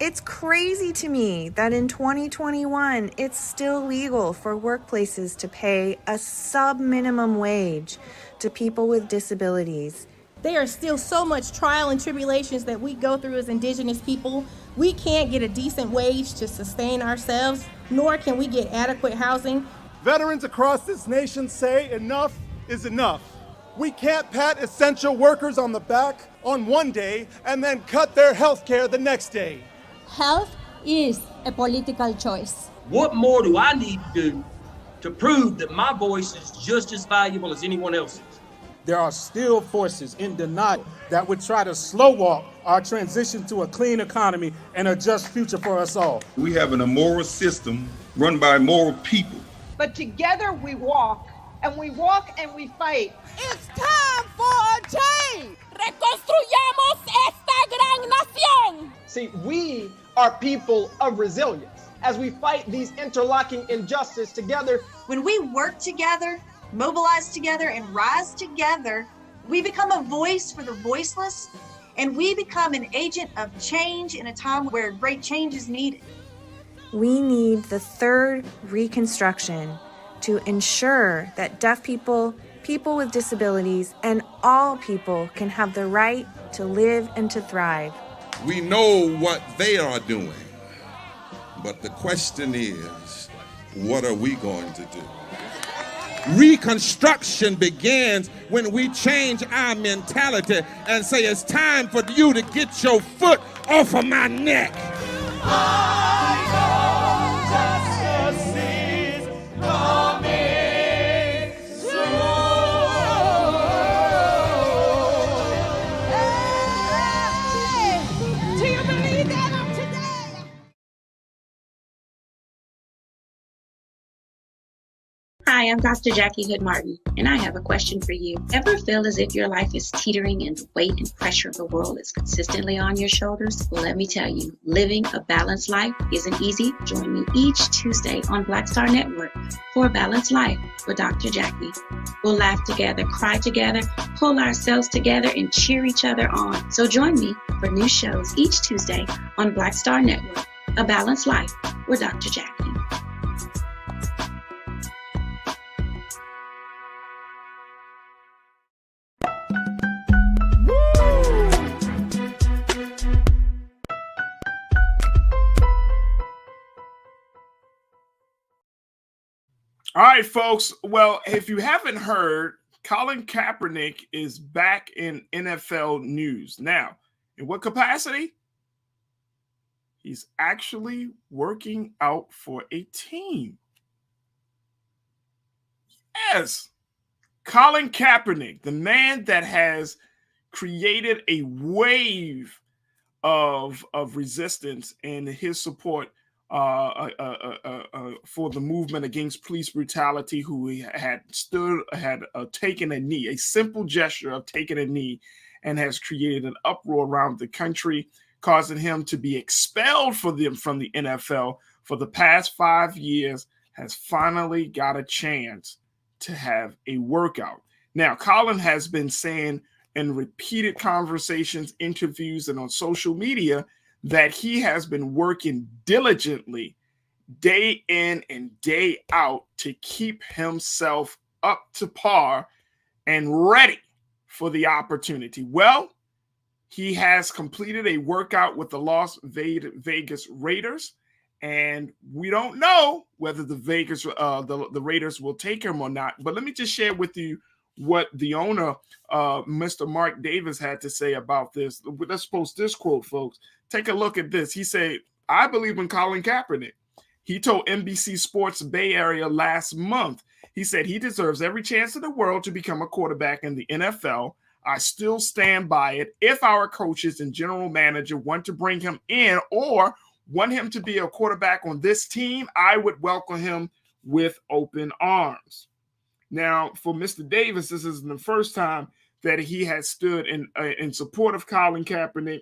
It's crazy to me that in 2021, it's still legal for workplaces to pay a sub-minimum wage to people with disabilities. There are still so much trial and tribulations that we go through as Indigenous people. We can't get a decent wage to sustain ourselves, nor can we get adequate housing. Veterans across this nation say enough is enough. We can't pat essential workers on the back on one day and then cut their health care the next day. Health is a political choice. What more do I need to do to prove that my voice is just as valuable as anyone else's? There are still forces in denial that would try to slow walk our transition to a clean economy and a just future for us all. We have an immoral system run by immoral people. But together we walk and we fight. It's time for a change. Reconstruyamos esta gran nación. See, we are people of resilience. As we fight these interlocking injustices together, when we work together, mobilize together, and rise together, we become a voice for the voiceless, and we become an agent of change in a time where great change is needed. We need the third reconstruction to ensure that deaf people, people with disabilities, and all people can have the right to live and to thrive. We know what they are doing, but the question is, what are we going to do? Reconstruction begins when we change our mentality and say it's time for you to get your foot off of my neck. Hi, I'm Dr. Jackie Hood Martin, and I have a question for you. Ever feel as if your life is teetering and the weight and pressure of the world is consistently on your shoulders? Well, let me tell you, living a balanced life isn't easy. Join me each Tuesday on Black Star Network for A Balanced Life with Dr. Jackie. We'll laugh together, cry together, pull ourselves together, and cheer each other on. So join me for new shows each Tuesday on Black Star Network, A Balanced Life with Dr. Jackie. All right, folks. Well, if you haven't heard, Colin Kaepernick is back in NFL news. Now, in what capacity? He's actually working out for a team. Yes, Colin Kaepernick, the man that has created a wave of resistance and his support for the movement against police brutality, who had taken a knee, a simple gesture of taking a knee, and has created an uproar around the country, causing him to be expelled from the NFL for the past 5 years, has finally got a chance to have a workout. Now, Colin has been saying in repeated conversations, interviews, and on social media that he has been working diligently day in and day out to keep himself up to par and ready for the opportunity. Well, he has completed a workout with the Las Vegas Raiders, and we don't know whether the Raiders will take him or not. But let me just share with you what the owner, Mr. Mark Davis, had to say about this. Let's post this quote, folks. Take a look at this. He said, "I believe in Colin Kaepernick." He told NBC Sports Bay Area last month, he said he deserves every chance in the world to become a quarterback in the NFL. I still stand by it. If our coaches and general manager want to bring him in or want him to be a quarterback on this team, I would welcome him with open arms. Now, for Mr. Davis, this is the first time that he has stood in support of Colin Kaepernick.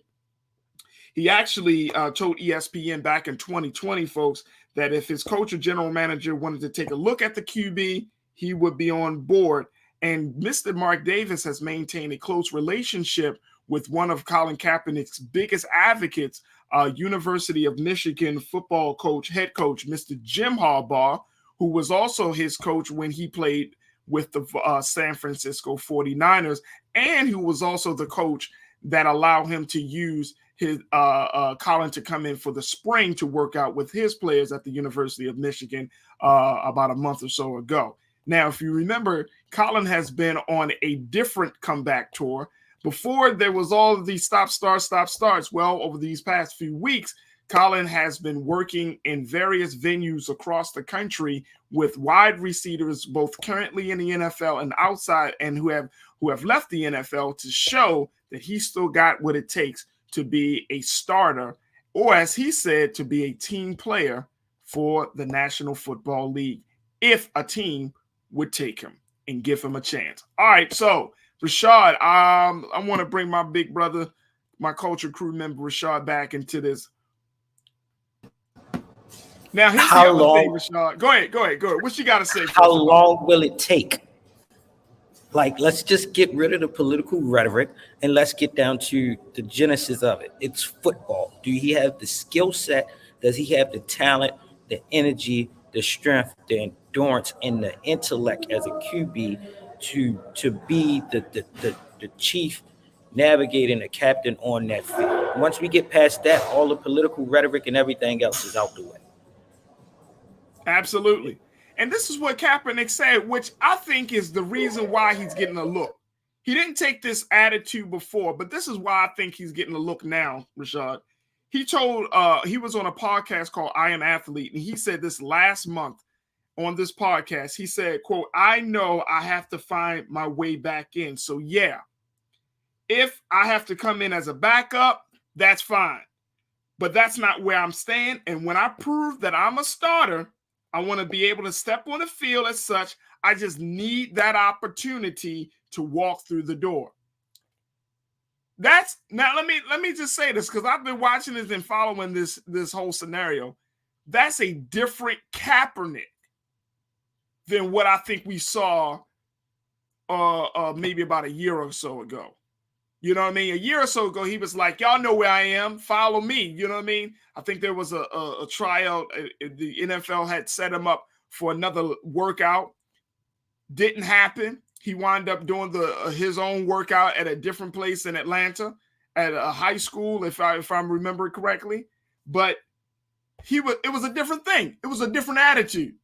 He actually told ESPN back in 2020, folks, that if his coach or general manager wanted to take a look at the QB, he would be on board. And Mr. Mark Davis has maintained a close relationship with one of Colin Kaepernick's biggest advocates, University of Michigan football head coach, Mr. Jim Harbaugh, who was also his coach when he played with the San Francisco 49ers, and who was also the coach that allowed him to use his Colin to come in for the spring to work out with his players at the University of Michigan about a month or so ago. Now, if you remember, Colin has been on a different comeback tour. Before, there was all of these stop starts. Well, over these past few weeks, Colin has been working in various venues across the country with wide receivers, both currently in the NFL and outside, and who have left the NFL, to show that he still got what it takes to be a starter, or as he said, to be a team player for the National Football League, if a team would take him and give him a chance. All right, so Rashad, I want to bring my big brother, my culture crew member Rashad, back into this. Now, here's the other thing, Rashad. Go ahead. What you got to say? How long will it take? Like, let's just get rid of the political rhetoric and let's get down to the genesis of it. It's football. Do he have the skill set? Does he have the talent, the energy, the strength, the endurance, and the intellect as a QB to be the chief navigating, the captain on that field? Once we get past that, all the political rhetoric and everything else is out the way. Absolutely. And this is what Kaepernick said, which I think is the reason why he's getting a look. He didn't take this attitude before, but this is why I think he's getting a look now, Rashad. He was on a podcast called I Am Athlete, and he said this last month on this podcast. He said, quote, "I know I have to find my way back in. So yeah, if I have to come in as a backup, that's fine. But that's not where I'm staying. And when I prove that I'm a starter, I want to be able to step on the field as such. I just need that opportunity to walk through the door." Now let me just say this, because I've been watching this and following this whole scenario. That's a different Kaepernick than what I think we saw maybe about a year or so ago. You know what I mean? A year or so ago, he was like, "Y'all know where I am. Follow me." You know what I mean? I think there was a tryout. The NFL had set him up for another workout. Didn't happen. He wound up doing his own workout at a different place in Atlanta, at a high school, if I remember correctly. But it was a different thing. It was a different attitude.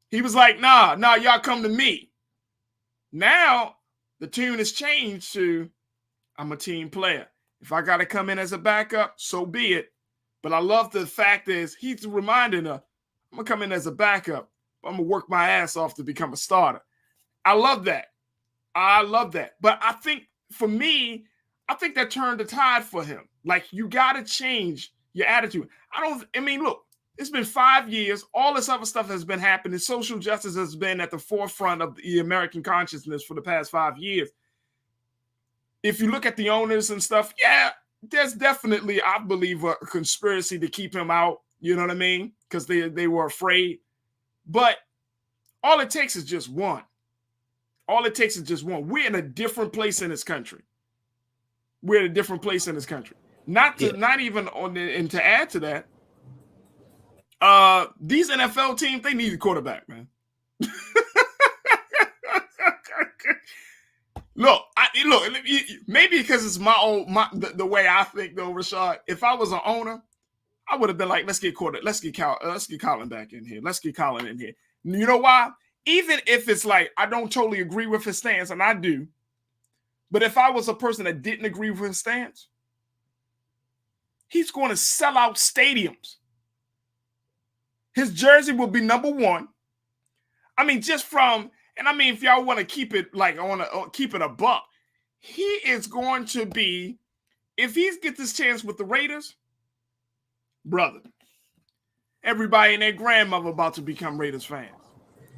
He was like, nah, y'all come to me. Now the tune has changed to, I'm a team player. If I got to come in as a backup, so be it. But I love the fact is he's reminding her, I'm going to come in as a backup. I'm going to work my ass off to become a starter. I love that. But I think, for me, I think that turned the tide for him. Like, you got to change your attitude. Look, it's been 5 years. All this other stuff has been happening. Social justice has been at the forefront of the American consciousness for the past 5 years. If you look at the owners and stuff, yeah, there's definitely, I believe, a conspiracy to keep him out. You know what I mean? Because they were afraid. But all it takes is just one. We're in a different place in this country. Not even on the, and to add to that, these NFL teams, they need a quarterback, man. Look, maybe because it's the way I think, though, Rashad. If I was an owner, I would have been like, let's get Colin back in here. Let's get Colin in here. You know why? Even if it's like, I don't totally agree with his stance, and I do, but if I was a person that didn't agree with his stance, he's going to sell out stadiums. His jersey will be number one. I mean, if y'all want to keep it, like, I want to keep it a buck, he is going to be, if he gets this chance with the Raiders, brother, everybody and their grandmother about to become Raiders fans.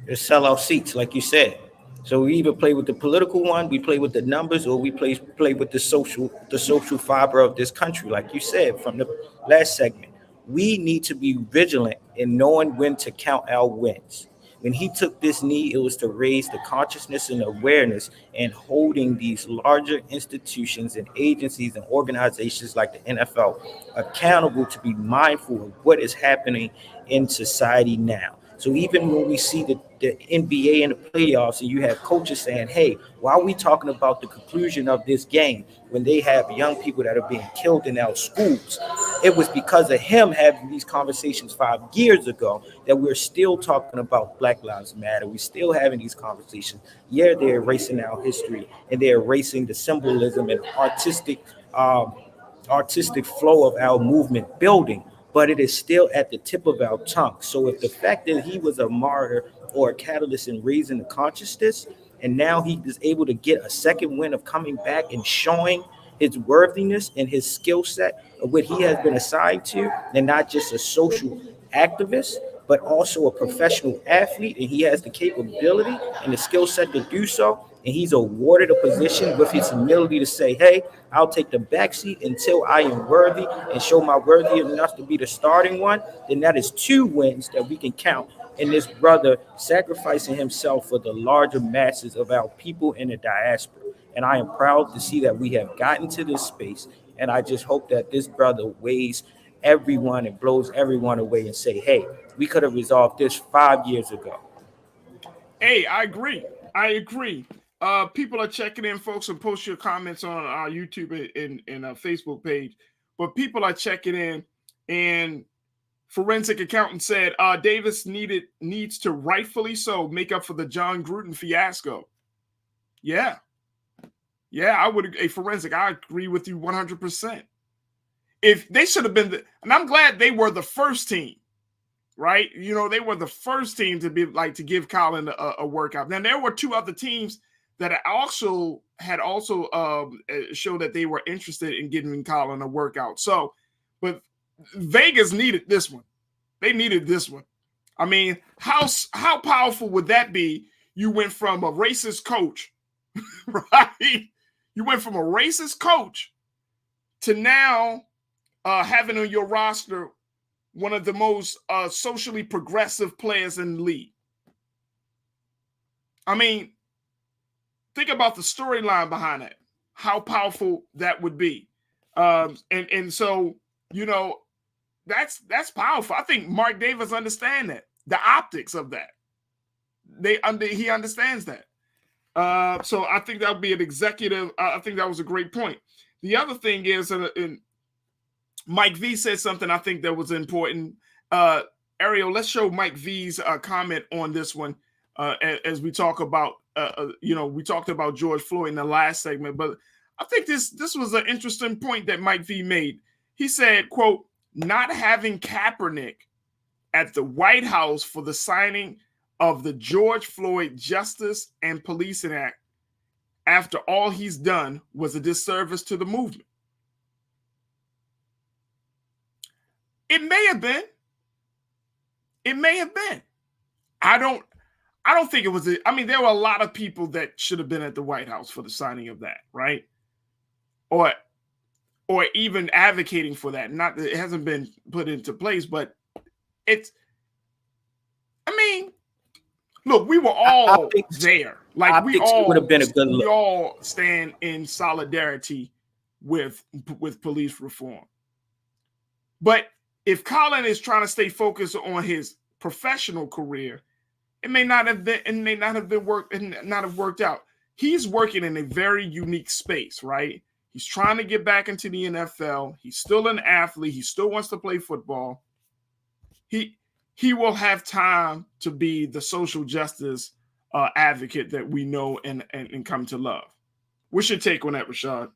It's sellout seats, like you said. So we either play with the political one, we play with the numbers, or we play with the social fiber of this country. Like you said from the last segment, we need to be vigilant in knowing when to count our wins. When he took this knee, it was to raise the consciousness and awareness and holding these larger institutions and agencies and organizations like the NFL accountable to be mindful of what is happening in society now. So even when we see the NBA and the playoffs, and you have coaches saying, hey, why are we talking about the conclusion of this game when they have young people that are being killed in our schools? It was because of him having these conversations 5 years ago that we're still talking about Black Lives Matter. We're still having these conversations. Yeah, they're erasing our history and they're erasing the symbolism and artistic flow of our movement building, but it is still at the tip of our tongue. So if the fact that he was a martyr or a catalyst in raising the consciousness, and now he is able to get a second win of coming back and showing his worthiness and his skill set of what he has been assigned to, and not just a social activist, but also a professional athlete, and he has the capability and the skill set to do so, and he's awarded a position with his humility to say, hey, I'll take the backseat until I am worthy and show my worthy enough to be the starting one, then that is 2 wins that we can count in this brother sacrificing himself for the larger masses of our people in the diaspora. And I am proud to see that we have gotten to this space, and I just hope that this brother weighs everyone and blows everyone away and say, hey, we could have resolved this 5 years ago. Hey, I agree. People are checking in, folks, and post your comments on our YouTube and Facebook page. But people are checking in, and forensic accountant said Davis needs to rightfully so make up for the John Gruden fiasco. Yeah, I would. A forensic, I agree with you 100%. If they should have been, and I'm glad they were the first team, right? You know, they were the first team to be like to give Colin a workout. Now there were 2 other teams that also showed that they were interested in giving Colin a workout. So, but Vegas needed this one. They needed this one. I mean, how powerful would that be? You went from a racist coach, right? You went from a racist coach to now having on your roster one of the most socially progressive players in the league. I mean, think about the storyline behind it, how powerful that would be. And so, you know, that's powerful. I think Mark Davis understands that, the optics of that. He understands that. So I think that would be an executive. I think that was a great point. The other thing is, and Mike V said something I think that was important. Ariel, let's show Mike V's comment on this one as we talk about, we talked about George Floyd in the last segment, but I think this was an interesting point that Mike V made. He said, quote, not having Kaepernick at the White House for the signing of the George Floyd Justice and Policing Act after all he's done was a disservice to the movement. It may have been. I don't think it was. I mean, there were a lot of people that should have been at the White House for the signing of that, right? Or even advocating for that. Not that it hasn't been put into place, but it's. I mean, look, we were all there. Like we all would have been a good look. We all stand in solidarity with police reform. But if Colin is trying to stay focused on his professional career, it may not have worked out. He's working in a very unique space, right? He's trying to get back into the NFL. He's still an athlete. He still wants to play football. He will have time to be the social justice advocate that we know and come to love. What's your take on that, Rashad?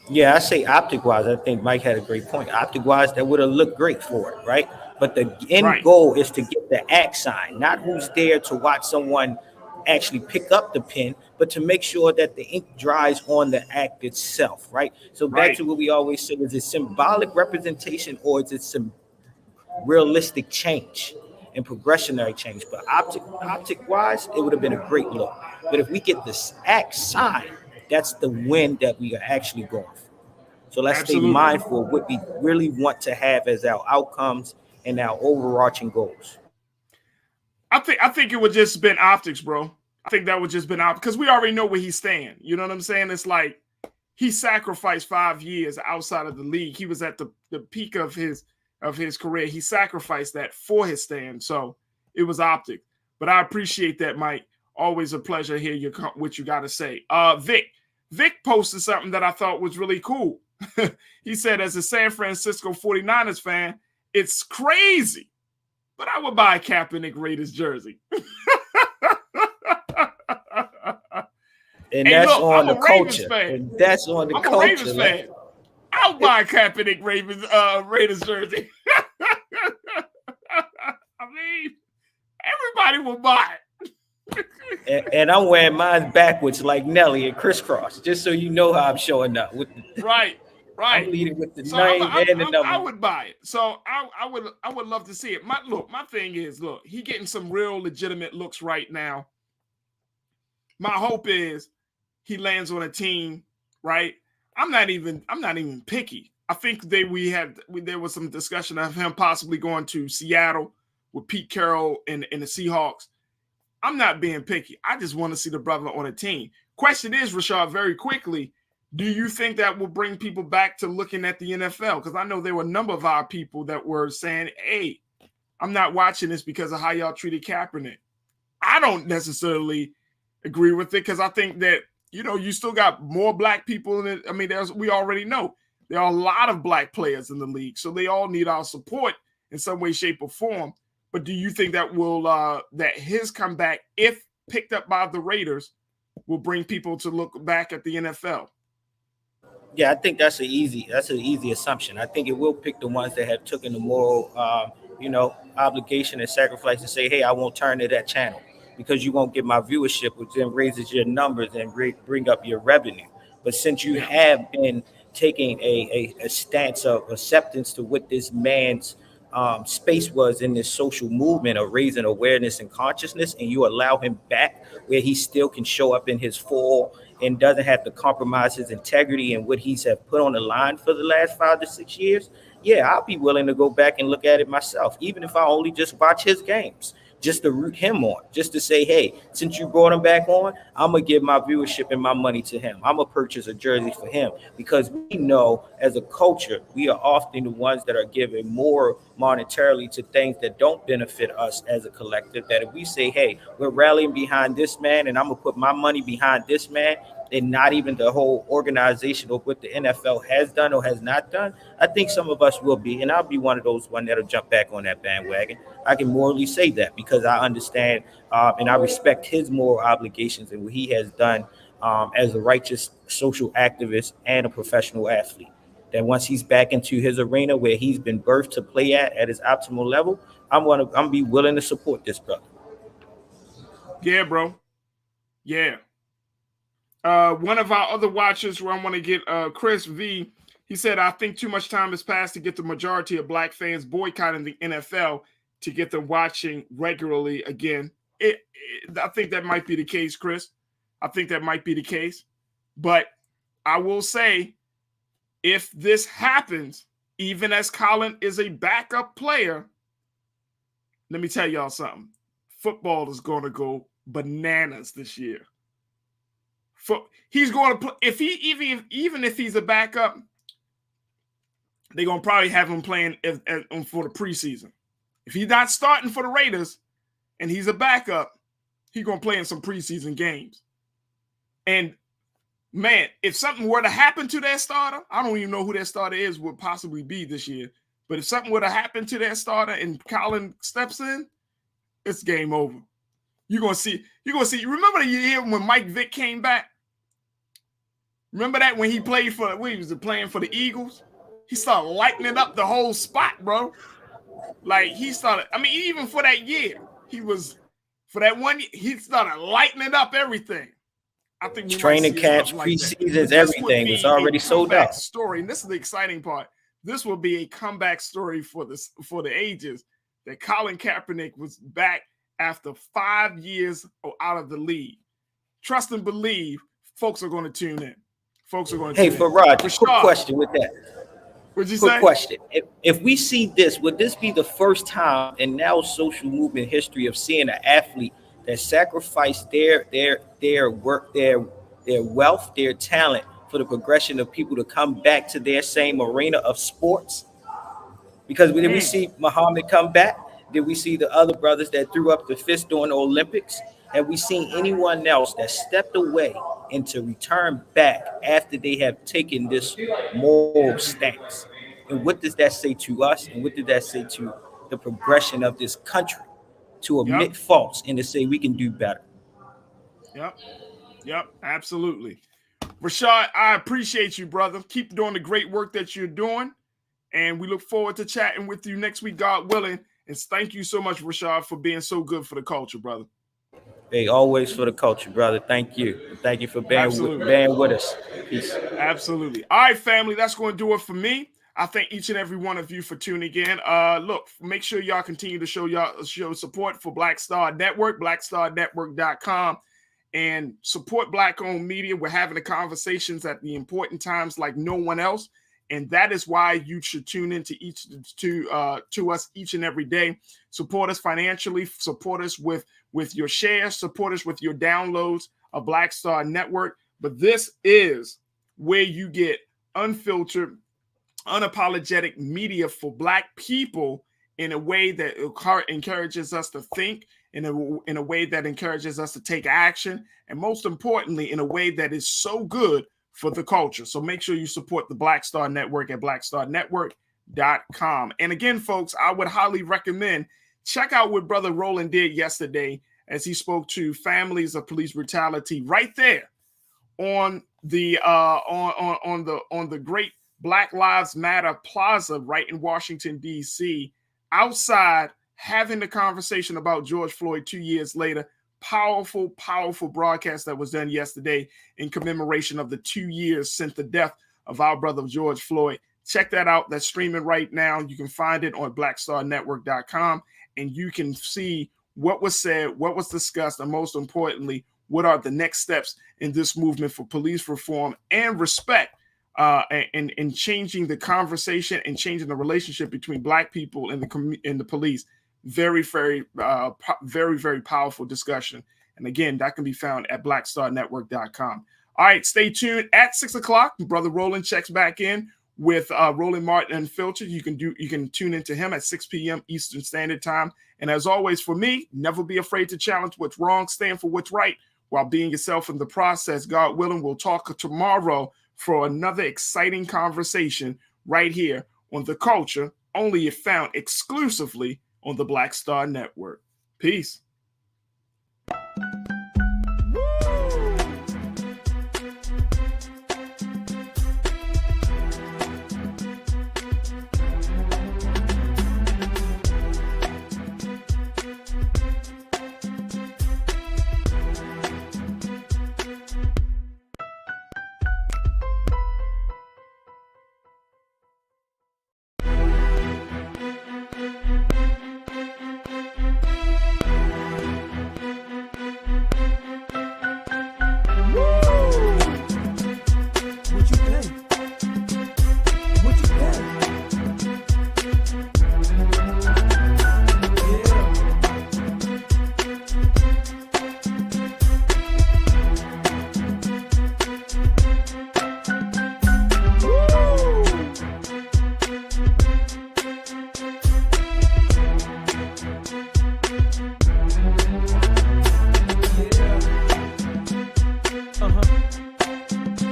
Yeah, I say optic-wise, I think Mike had a great point. Optic-wise, that would have looked great for it, right? But the end goal is to get the act signed, not who's there to watch someone actually pick up the pen, but to make sure that the ink dries on the act itself, right? So back to what we always say, is it symbolic representation or is it some realistic change and progressionary change? But optic-wise, it would have been a great look. But if we get this act signed, that's the win that we are actually going for. So let's stay mindful of what we really want to have as our outcomes and our overarching goals. I think it would just been optics, bro. I think that would just been optics because we already know where he stand. You know what I'm saying? It's like he sacrificed 5 years outside of the league. He was at the peak of his career. He sacrificed that for his stand. So it was optic. But I appreciate that, Mike. Always a pleasure to hear what you got to say. Vic posted something that I thought was really cool. He said, as a San Francisco 49ers fan, it's crazy, but I would buy a Kaepernick Raiders jersey. And hey, that's look, on I'm the a Ravens culture. fan. And that's on the I'm culture. a Ravens fan. I'll buy a Kaepernick Raiders jersey. I mean, everybody will buy it. and I'm wearing mine backwards like Nelly and crisscross, just so you know how I'm showing up. Right. I'm leading with the So name and the number. I would buy it. So I would love to see it. My thing is, look, he getting some real legitimate looks right now. My hope is he lands on a team, right? I'm not even picky. I think there was some discussion of him possibly going to Seattle with Pete Carroll and the Seahawks. I'm not being picky. I just want to see the brother on a team. Question is, Rashad, very quickly, do you think that will bring people back to looking at the NFL? Because I know there were a number of our people that were saying, hey, I'm not watching this because of how y'all treated Kaepernick. I don't necessarily agree with it because I think that, you still got more black people in it. I mean, we already know there are a lot of black players in the league, so they all need our support in some way, shape, or form. But do you think that will that his comeback, if picked up by the Raiders, will bring people to look back at the NFL? Yeah, I think that's an easy assumption. I think it will pick the ones that have taken the moral, obligation and sacrifice to say, hey, I won't turn to that channel because you won't get my viewership, which then raises your numbers and bring up your revenue. But since you have been taking a stance of acceptance to what this man's space was in this social movement of raising awareness and consciousness, and you allow him back where he still can show up in his full and doesn't have to compromise his integrity and what he's have put on the line for the last 5 to 6 years, yeah, I'll be willing to go back and look at it myself, even if I only just watch his games, just to root him on, just to say, hey, since you brought him back on, I'm going to give my viewership and my money to him. I'm going to purchase a jersey for him because we know as a culture, we are often the ones that are giving more monetarily to things that don't benefit us as a collective, that if we say, hey, we're rallying behind this man and I'm going to put my money behind this man, and not even the whole organization of what the NFL has done or has not done, I think some of us will be, and I'll be one of those one that'll jump back on that bandwagon. I can morally say that because I understand and I respect his moral obligations and what he has done as a righteous social activist and a professional athlete. That once he's back into his arena where he's been birthed to play at his optimal level, I'm be willing to support this brother. Yeah, bro. Yeah. One of our other watchers who I want to get, Chris V, he said, I think too much time has passed to get the majority of black fans boycotting the NFL to get them watching regularly again. I think that might be the case, Chris. I think that might be the case. But I will say, if this happens, even as Colin is a backup player, let me tell y'all something. Football is going to go bananas this year. He's going to play even if he's a backup, they're going to probably have him playing for the preseason. If he's not starting for the Raiders and he's a backup, he's going to play in some preseason games. And man, if something were to happen to that starter, I don't even know who that starter is, would possibly be this year. But if something were to happen to that starter and Colin steps in, it's game over. You're gonna see. Remember the year when Mike Vick came back? Remember that when he played when he was playing for the Eagles? He started lightening up the whole spot, bro. Like he started. I mean, even for that year, for that 1 year, he started lightening up everything. I think training camps, preseasons, everything was already sold out. Story, and this is the exciting part. This will be a comeback story for the ages. That Colin Kaepernick was back after 5 years out of the league. Trust and believe, folks are going to tune in. Folks are going to tune in. Hey, Farajii, quick question with that. What'd you Quick say? question. If we see this, would this be the first time in now social movement history of seeing an athlete that sacrificed their work, their wealth, their talent for the progression of people to come back to their same arena of sports? Because did we see Muhammad come back? Did we see the other brothers that threw up the fist during the Olympics? Have we seen anyone else that stepped away and to return back after they have taken this moral stance? And what does that say to us? And what did that say to the progression of this country to admit faults and to say we can do better? Yep, absolutely. Rashad, I appreciate you, brother. Keep doing the great work that you're doing. And we look forward to chatting with you next week, God willing. And thank you so much, Rashad, for being so good for the culture, brother. Hey, always for the culture, brother. Thank you. Thank you for bearing with us. Peace. Absolutely. All right, family, that's going to do it for me. I thank each and every one of you for tuning in. Look, make sure y'all continue to show support for Black Star Network, blackstarnetwork.com, and support Black-owned media. We're having the conversations at the important times like no one else. And that is why you should tune into to us each and every day. Support us financially, support us with your shares, support us with your downloads of Black Star Network. But this is where you get unfiltered, unapologetic media for Black people in a way that encourages us to think, in a way that encourages us to take action, and most importantly, in a way that is so good for the culture. So make sure you support the Black Star Network at blackstarnetwork.com. And again, folks, I would highly recommend check out what Brother Roland did yesterday as he spoke to families of police brutality right there on the on the great Black Lives Matter Plaza right in Washington, D.C., outside having the conversation about George Floyd 2 years later. Powerful, powerful broadcast that was done yesterday in commemoration of the 2 years since the death of our brother George Floyd. Check that out. That's streaming right now. You can find it on blackstarnetwork.com, and you can see what was said, what was discussed, and most importantly, what are the next steps in this movement for police reform and respect, and changing the conversation and changing the relationship between Black people and the police. Very, very, very powerful discussion. And again, that can be found at blackstarnetwork.com. All right, stay tuned at 6 o'clock. Brother Roland checks back in with Roland Martin Unfiltered. You can tune into him at 6 p.m. Eastern Standard Time. And as always, for me, never be afraid to challenge what's wrong, stand for what's right while being yourself in the process. God willing, we'll talk tomorrow for another exciting conversation right here on The Culture, only if found exclusively on the Black Star Network. Peace.